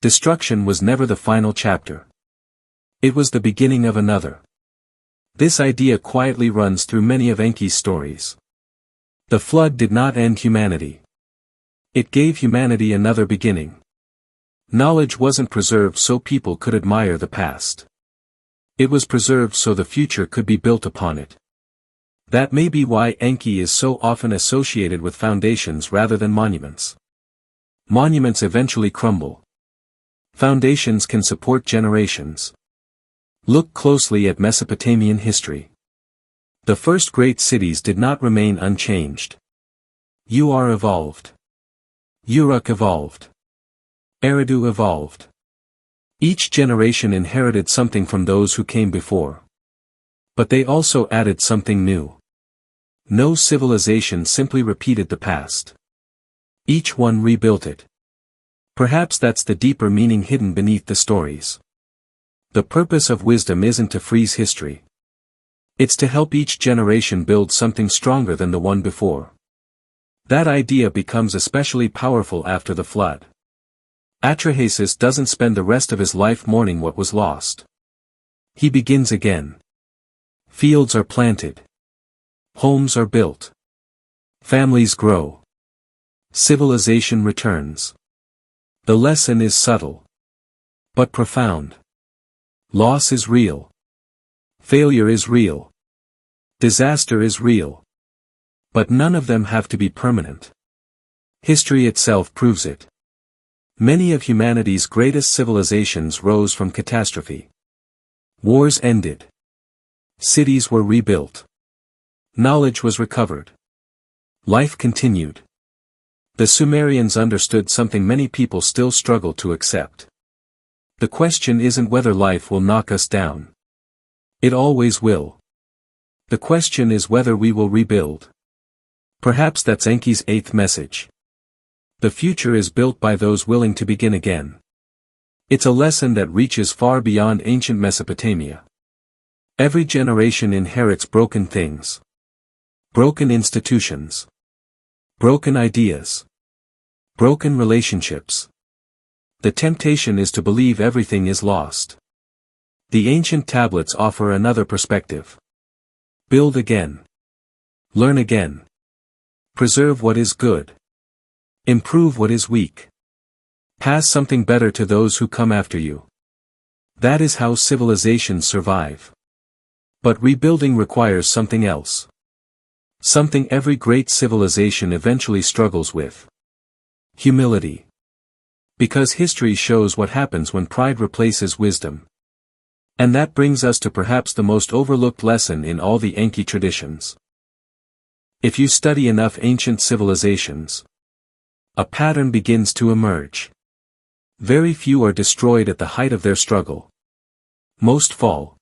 destruction was never the final chapter. It was the beginning of another. This idea quietly runs through many of Enki's stories. The flood did not end humanity. It gave humanity another beginning. Knowledge wasn't preserved so people could admire the past. It was preserved so the future could be built upon it. That may be why Enki is so often associated with foundations rather than monuments. Monuments eventually crumble. Foundations can support generations. Look closely at Mesopotamian history. The first great cities did not remain unchanged. Ur evolved. Uruk evolved. Eridu evolved. Each generation inherited something from those who came before. But they also added something new. No civilization simply repeated the past. Each one rebuilt it. Perhaps that's the deeper meaning hidden beneath the stories. The purpose of wisdom isn't to freeze history. It's to help each generation build something stronger than the one before. That idea becomes especially powerful after the flood. Atrahasis doesn't spend the rest of his life mourning what was lost. He begins again. Fields are planted. Homes are built. Families grow. Civilization returns. The lesson is subtle, but profound. Loss is real. Failure is real. Disaster is real. But none of them have to be permanent. History itself proves it. Many of humanity's greatest civilizations rose from catastrophe. Wars ended. Cities were rebuilt. Knowledge was recovered. Life continued. The Sumerians understood something many people still struggle to accept. The question isn't whether life will knock us down. It always will. The question is whether we will rebuild. Perhaps that's Enki's 8th message. The future is built by those willing to begin again. It's a lesson that reaches far beyond ancient Mesopotamia. Every generation inherits broken things. Broken institutions. Broken ideas. Broken relationships. The temptation is to believe everything is lost. The ancient tablets offer another perspective. Build again. Learn again. Preserve what is good. Improve what is weak. Pass something better to those who come after you. That is how civilizations survive. But rebuilding requires something else. Something every great civilization eventually struggles with. Humility. Because history shows what happens when pride replaces wisdom. And that brings us to perhaps the most overlooked lesson in all the Enki traditions. If you study enough ancient civilizations, a pattern begins to emerge. Very few are destroyed at the height of their struggle. Most fall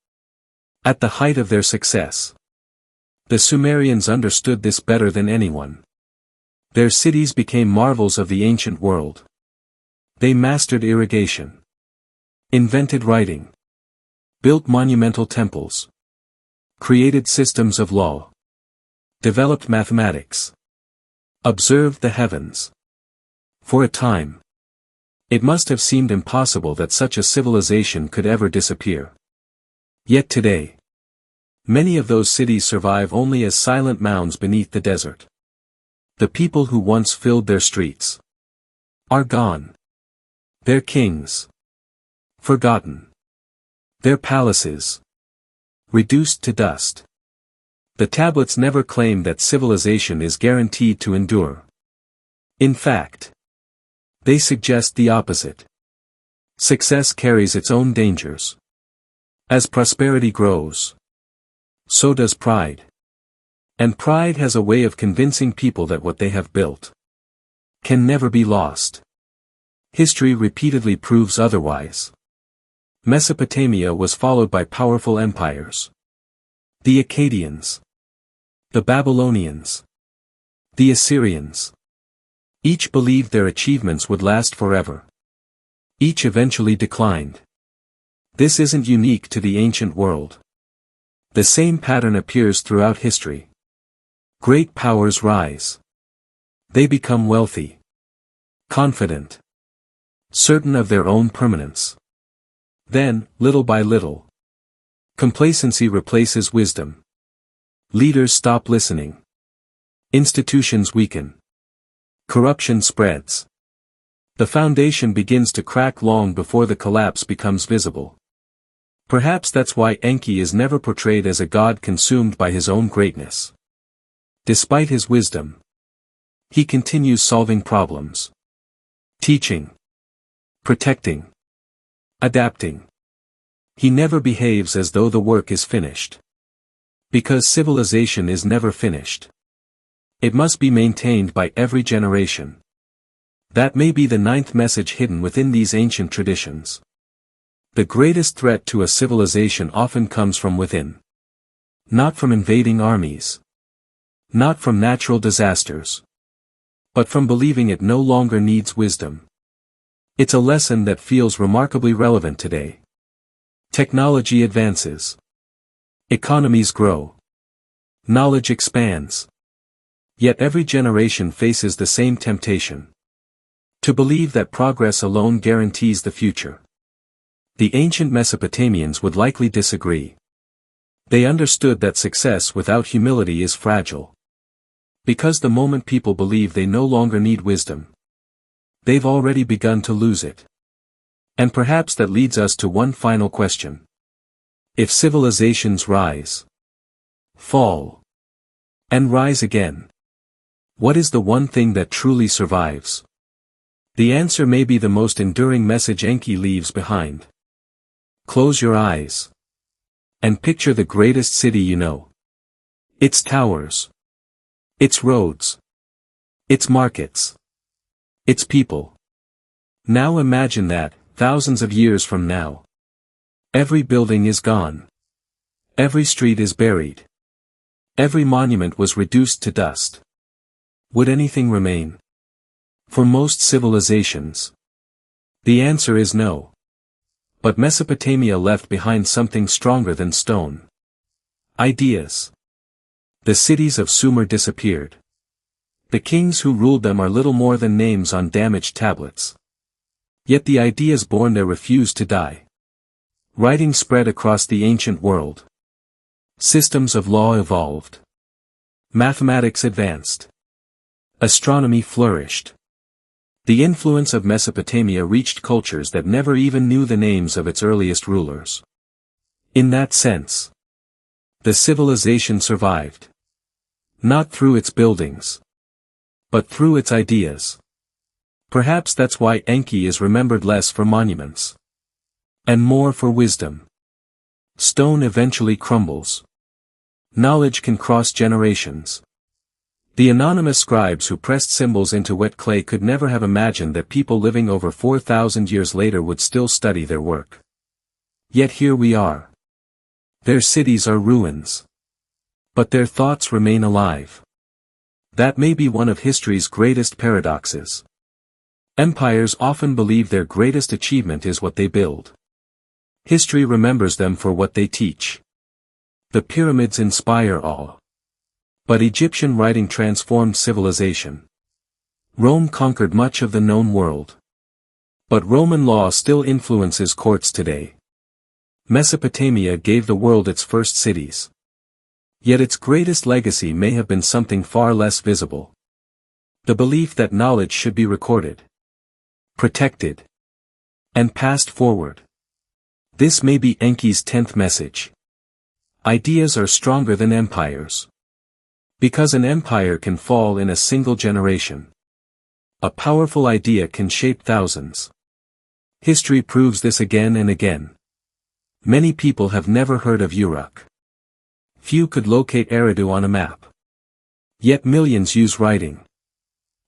at the height of their success. The Sumerians understood this better than anyone. Their cities became marvels of the ancient world. They mastered irrigation, invented writing, built monumental temples, created systems of law, developed mathematics, observed the heavens. For a time, it must have seemed impossible that such a civilization could ever disappear. Yet today, many of those cities survive only as silent mounds beneath the desert. The people who once filled their streets are gone. Their kings forgotten. Their palaces reduced to dust. The tablets never claim that civilization is guaranteed to endure. In fact, they suggest the opposite. Success carries its own dangers. As prosperity grows, so does pride. And pride has a way of convincing people that what they have built can never be lost. History repeatedly proves otherwise. Mesopotamia was followed by powerful empires. The Akkadians, the Babylonians, the Assyrians. Each believed their achievements would last forever. Each eventually declined. This isn't unique to the ancient world. The same pattern appears throughout history. Great powers rise. They become wealthy, confident, certain of their own permanence. Then, little by little, complacency replaces wisdom. Leaders stop listening. Institutions weaken. Corruption spreads. The foundation begins to crack long before the collapse becomes visible. Perhaps that's why Enki is never portrayed as a god consumed by his own greatness. Despite his wisdom, he continues solving problems. Teaching. Protecting. Adapting. He never behaves as though the work is finished. Because civilization is never finished. It must be maintained by every generation. That may be the 9th message hidden within these ancient traditions. The greatest threat to a civilization often comes from within. Not from invading armies. Not from natural disasters. but from believing it no longer needs wisdom. It's a lesson that feels remarkably relevant today. Technology advances. Economies grow. Knowledge expands. Yet every generation faces the same temptation. To believe that progress alone guarantees the future. The ancient Mesopotamians would likely disagree. They understood that success without humility is fragile. Because the moment people believe they no longer need wisdom, they've already begun to lose it. And perhaps that leads us to one final question. If civilizations rise, fall, and rise again, what is the one thing that truly survives? The answer may be the most enduring message Enki leaves behind. Close your eyes. And picture the greatest city you know. Its towers. Its roads. Its markets. Its people. Now imagine that, thousands of years from now. Every building is gone. Every street is buried. Every monument was reduced to dust. Would anything remain? For most civilizations, the answer is no. But Mesopotamia left behind something stronger than stone. Ideas. The cities of Sumer disappeared. The kings who ruled them are little more than names on damaged tablets. Yet the ideas born there refused to die. Writing spread across the ancient world. Systems of law evolved. Mathematics advanced. Astronomy flourished. The influence of Mesopotamia reached cultures that never even knew the names of its earliest rulers. In that sense, the civilization survived. Not through its buildings, but through its ideas. Perhaps that's why Enki is remembered less for monuments, and more for wisdom. Stone eventually crumbles. Knowledge can cross generations. The anonymous scribes who pressed symbols into wet clay could never have imagined that people living over 4,000 years later would still study their work. Yet here we are. Their cities are ruins. But their thoughts remain alive. That may be one of history's greatest paradoxes. Empires often believe their greatest achievement is what they build. History remembers them for what they teach. The pyramids inspire awe. But Egyptian writing transformed civilization. Rome conquered much of the known world. But Roman law still influences courts today. Mesopotamia gave the world its first cities. Yet its greatest legacy may have been something far less visible. The belief that knowledge should be recorded, protected, and passed forward. This may be Enki's 10th message. Ideas are stronger than empires. Because an empire can fall in a single generation. A powerful idea can shape thousands. History proves this again and again. Many people have never heard of Uruk. Few could locate Eridu on a map. Yet millions use writing.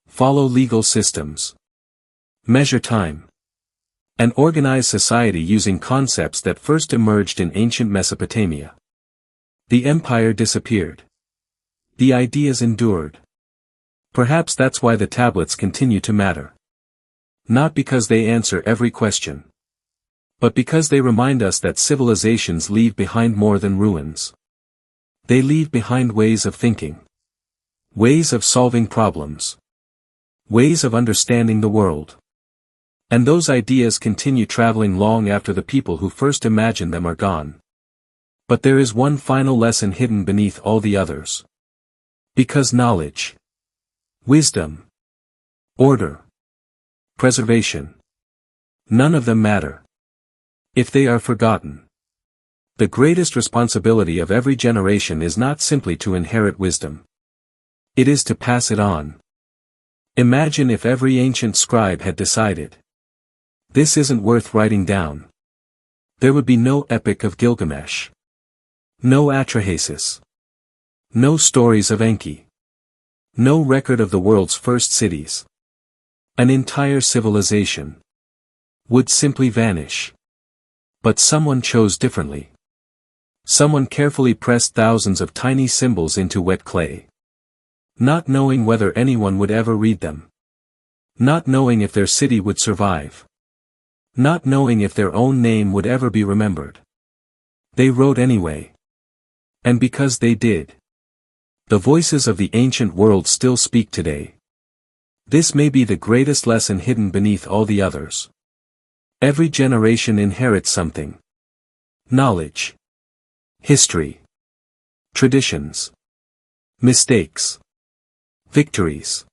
Follow legal systems. Measure time. And organize society using concepts that first emerged in ancient Mesopotamia. The empire disappeared. The ideas endured. Perhaps that's why the tablets continue to matter. Not because they answer every question, but because they remind us that civilizations leave behind more than ruins. They leave behind ways of thinking. Ways of solving problems. Ways of understanding the world. And those ideas continue traveling long after the people who first imagined them are gone. But there is one final lesson hidden beneath all the others. Because knowledge, wisdom, order, preservation, none of them matter if they are forgotten. The greatest responsibility of every generation is not simply to inherit wisdom. It is to pass it on. Imagine if every ancient scribe had decided, this isn't worth writing down. There would be no Epic of Gilgamesh. No Atrahasis. No stories of Enki. No record of the world's first cities. An entire civilization would simply vanish. But someone chose differently. Someone carefully pressed thousands of tiny symbols into wet clay. Not knowing whether anyone would ever read them. Not knowing if their city would survive. Not knowing if their own name would ever be remembered. They wrote anyway. And because they did, the voices of the ancient world still speak today. This may be the greatest lesson hidden beneath all the others. Every generation inherits something. Knowledge. History. Traditions. Mistakes. Victories.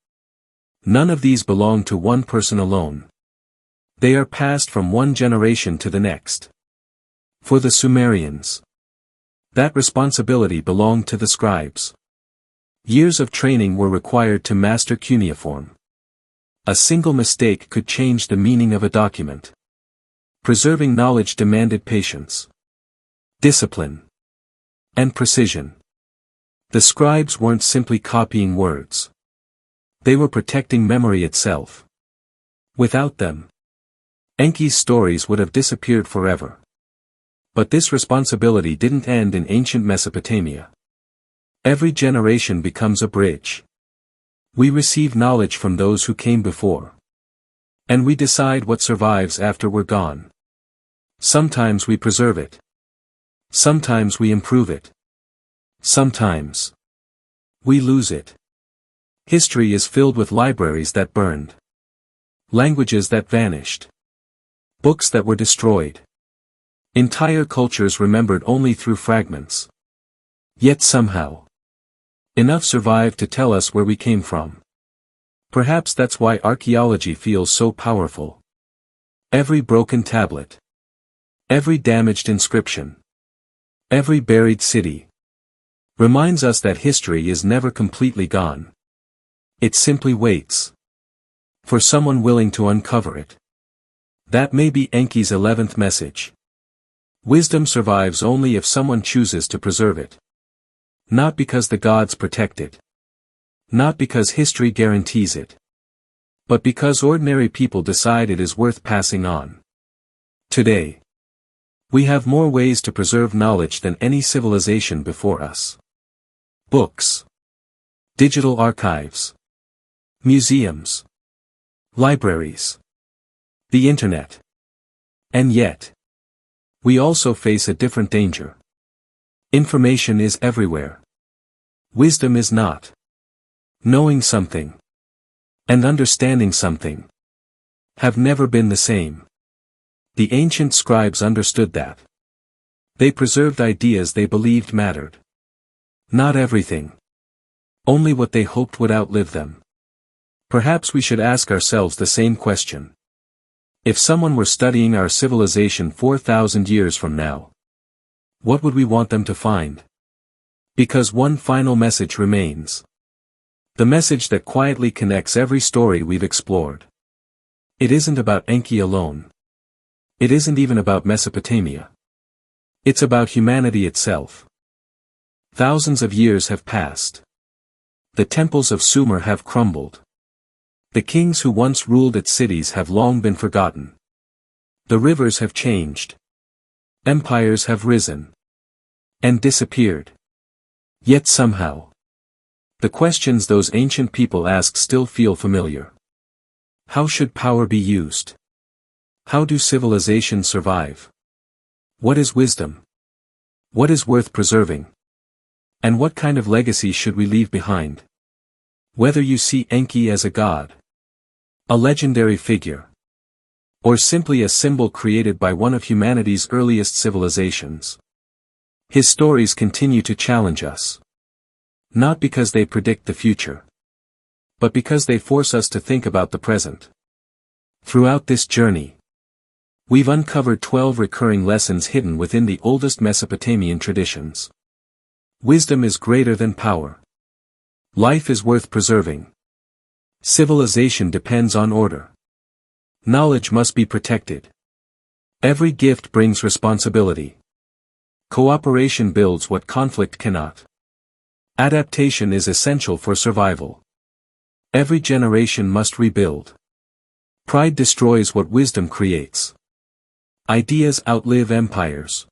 None of these belong to one person alone. They are passed from one generation to the next. For the Sumerians, that responsibility belonged to the scribes. Years of training were required to master cuneiform. A single mistake could change the meaning of a document. Preserving knowledge demanded patience, discipline, and precision. The scribes weren't simply copying words. They were protecting memory itself. Without them, Enki's stories would have disappeared forever. But this responsibility didn't end in ancient Mesopotamia. Every generation becomes a bridge. We receive knowledge from those who came before. And we decide what survives after we're gone. Sometimes we preserve it. Sometimes we improve it. Sometimes we lose it. History is filled with libraries that burned. Languages that vanished. Books that were destroyed. Entire cultures remembered only through fragments. Yet somehow, enough survived to tell us where we came from. Perhaps that's why archaeology feels so powerful. Every broken tablet. Every damaged inscription. Every buried city. Reminds us that history is never completely gone. It simply waits for someone willing to uncover it. That may be Enki's 11th message. Wisdom survives only if someone chooses to preserve it. Not because the gods protect it. Not because history guarantees it. But because ordinary people decide it is worth passing on. Today, we have more ways to preserve knowledge than any civilization before us. Books. Digital archives. Museums. Libraries. The internet. And yet, we also face a different danger. Information is everywhere. Wisdom is not. Knowing something and understanding something have never been the same. The ancient scribes understood that. They preserved ideas they believed mattered. Not everything. Only what they hoped would outlive them. Perhaps we should ask ourselves the same question. If someone were studying our civilization 4,000 years from now, what would we want them to find? Because one final message remains. The message that quietly connects every story we've explored. It isn't about Enki alone. It isn't even about Mesopotamia. It's about humanity itself. Thousands of years have passed. The temples of Sumer have crumbled. The kings who once ruled its cities have long been forgotten. The rivers have changed. Empires have risen. And disappeared. Yet somehow, the questions those ancient people asked still feel familiar. How should power be used? How do civilizations survive? What is wisdom? What is worth preserving? And what kind of legacy should we leave behind? Whether you see Enki as a god, a legendary figure, or simply a symbol created by one of humanity's earliest civilizations, his stories continue to challenge us. Not because they predict the future, but because they force us to think about the present. Throughout this journey, we've uncovered 12 recurring lessons hidden within the oldest Mesopotamian traditions. Wisdom is greater than power. Life is worth preserving. Civilization depends on order. Knowledge must be protected. Every gift brings responsibility. Cooperation builds what conflict cannot. Adaptation is essential for survival. Every generation must rebuild. Pride destroys what wisdom creates. Ideas outlive empires.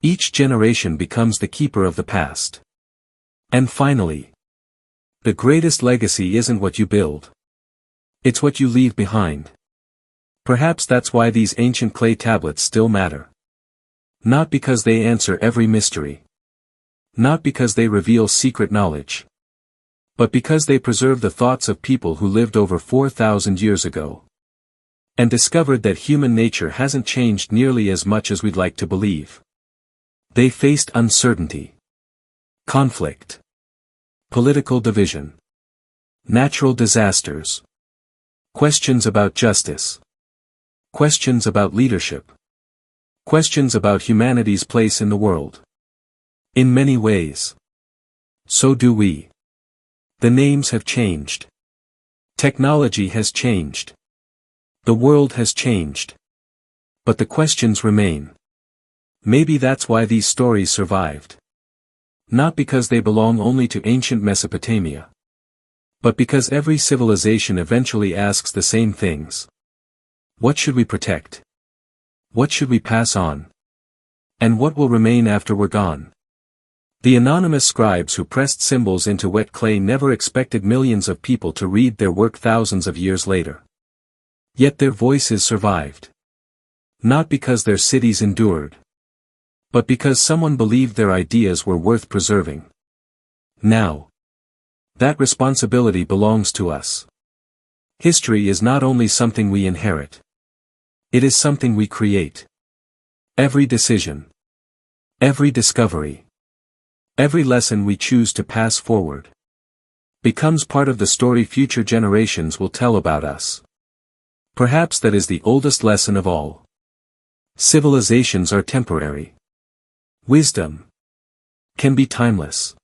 Each generation becomes the keeper of the past. And finally, The greatest legacy isn't what you build. It's what you leave behind. Perhaps that's why these ancient clay tablets still matter. Not because they answer every mystery. Not because they reveal secret knowledge. But because they preserve the thoughts of people who lived over 4,000 years ago. And discovered that human nature hasn't changed nearly as much as we'd like to believe. They faced uncertainty. Conflict. Political division. Natural disasters. Questions about justice. Questions about leadership. Questions about humanity's place in the world. In many ways. So do we. The names have changed. Technology has changed. The world has changed. But the questions remain. Maybe that's why these stories survived. Not because they belong only to ancient Mesopotamia. But because every civilization eventually asks the same things. What should we protect? What should we pass on? And what will remain after we're gone? The anonymous scribes who pressed symbols into wet clay never expected millions of people to read their work thousands of years later. Yet their voices survived. Not because their cities endured. But because someone believed their ideas were worth preserving. Now, that responsibility belongs to us. History is not only something we inherit. It is something we create. Every decision. Every discovery. Every lesson we choose to pass forward. Becomes part of the story future generations will tell about us. Perhaps that is the oldest lesson of all. Civilizations are temporary. Wisdom can be timeless.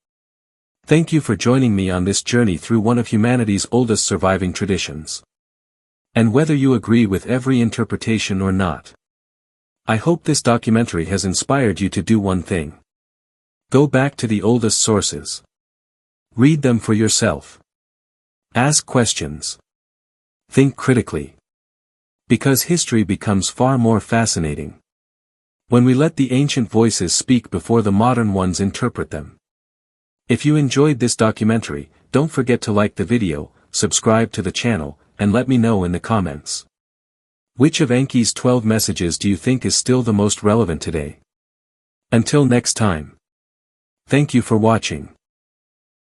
Thank you for joining me on this journey through one of humanity's oldest surviving traditions. And whether you agree with every interpretation or not, I hope this documentary has inspired you to do one thing. Go back to the oldest sources. Read them for yourself. Ask questions. Think critically. Because history becomes far more fascinating when we let the ancient voices speak before the modern ones interpret them. If you enjoyed this documentary, don't forget to like the video, subscribe to the channel, and let me know in the comments. Which of Enki's 12 messages do you think is still the most relevant today? Until next time. Thank you for watching.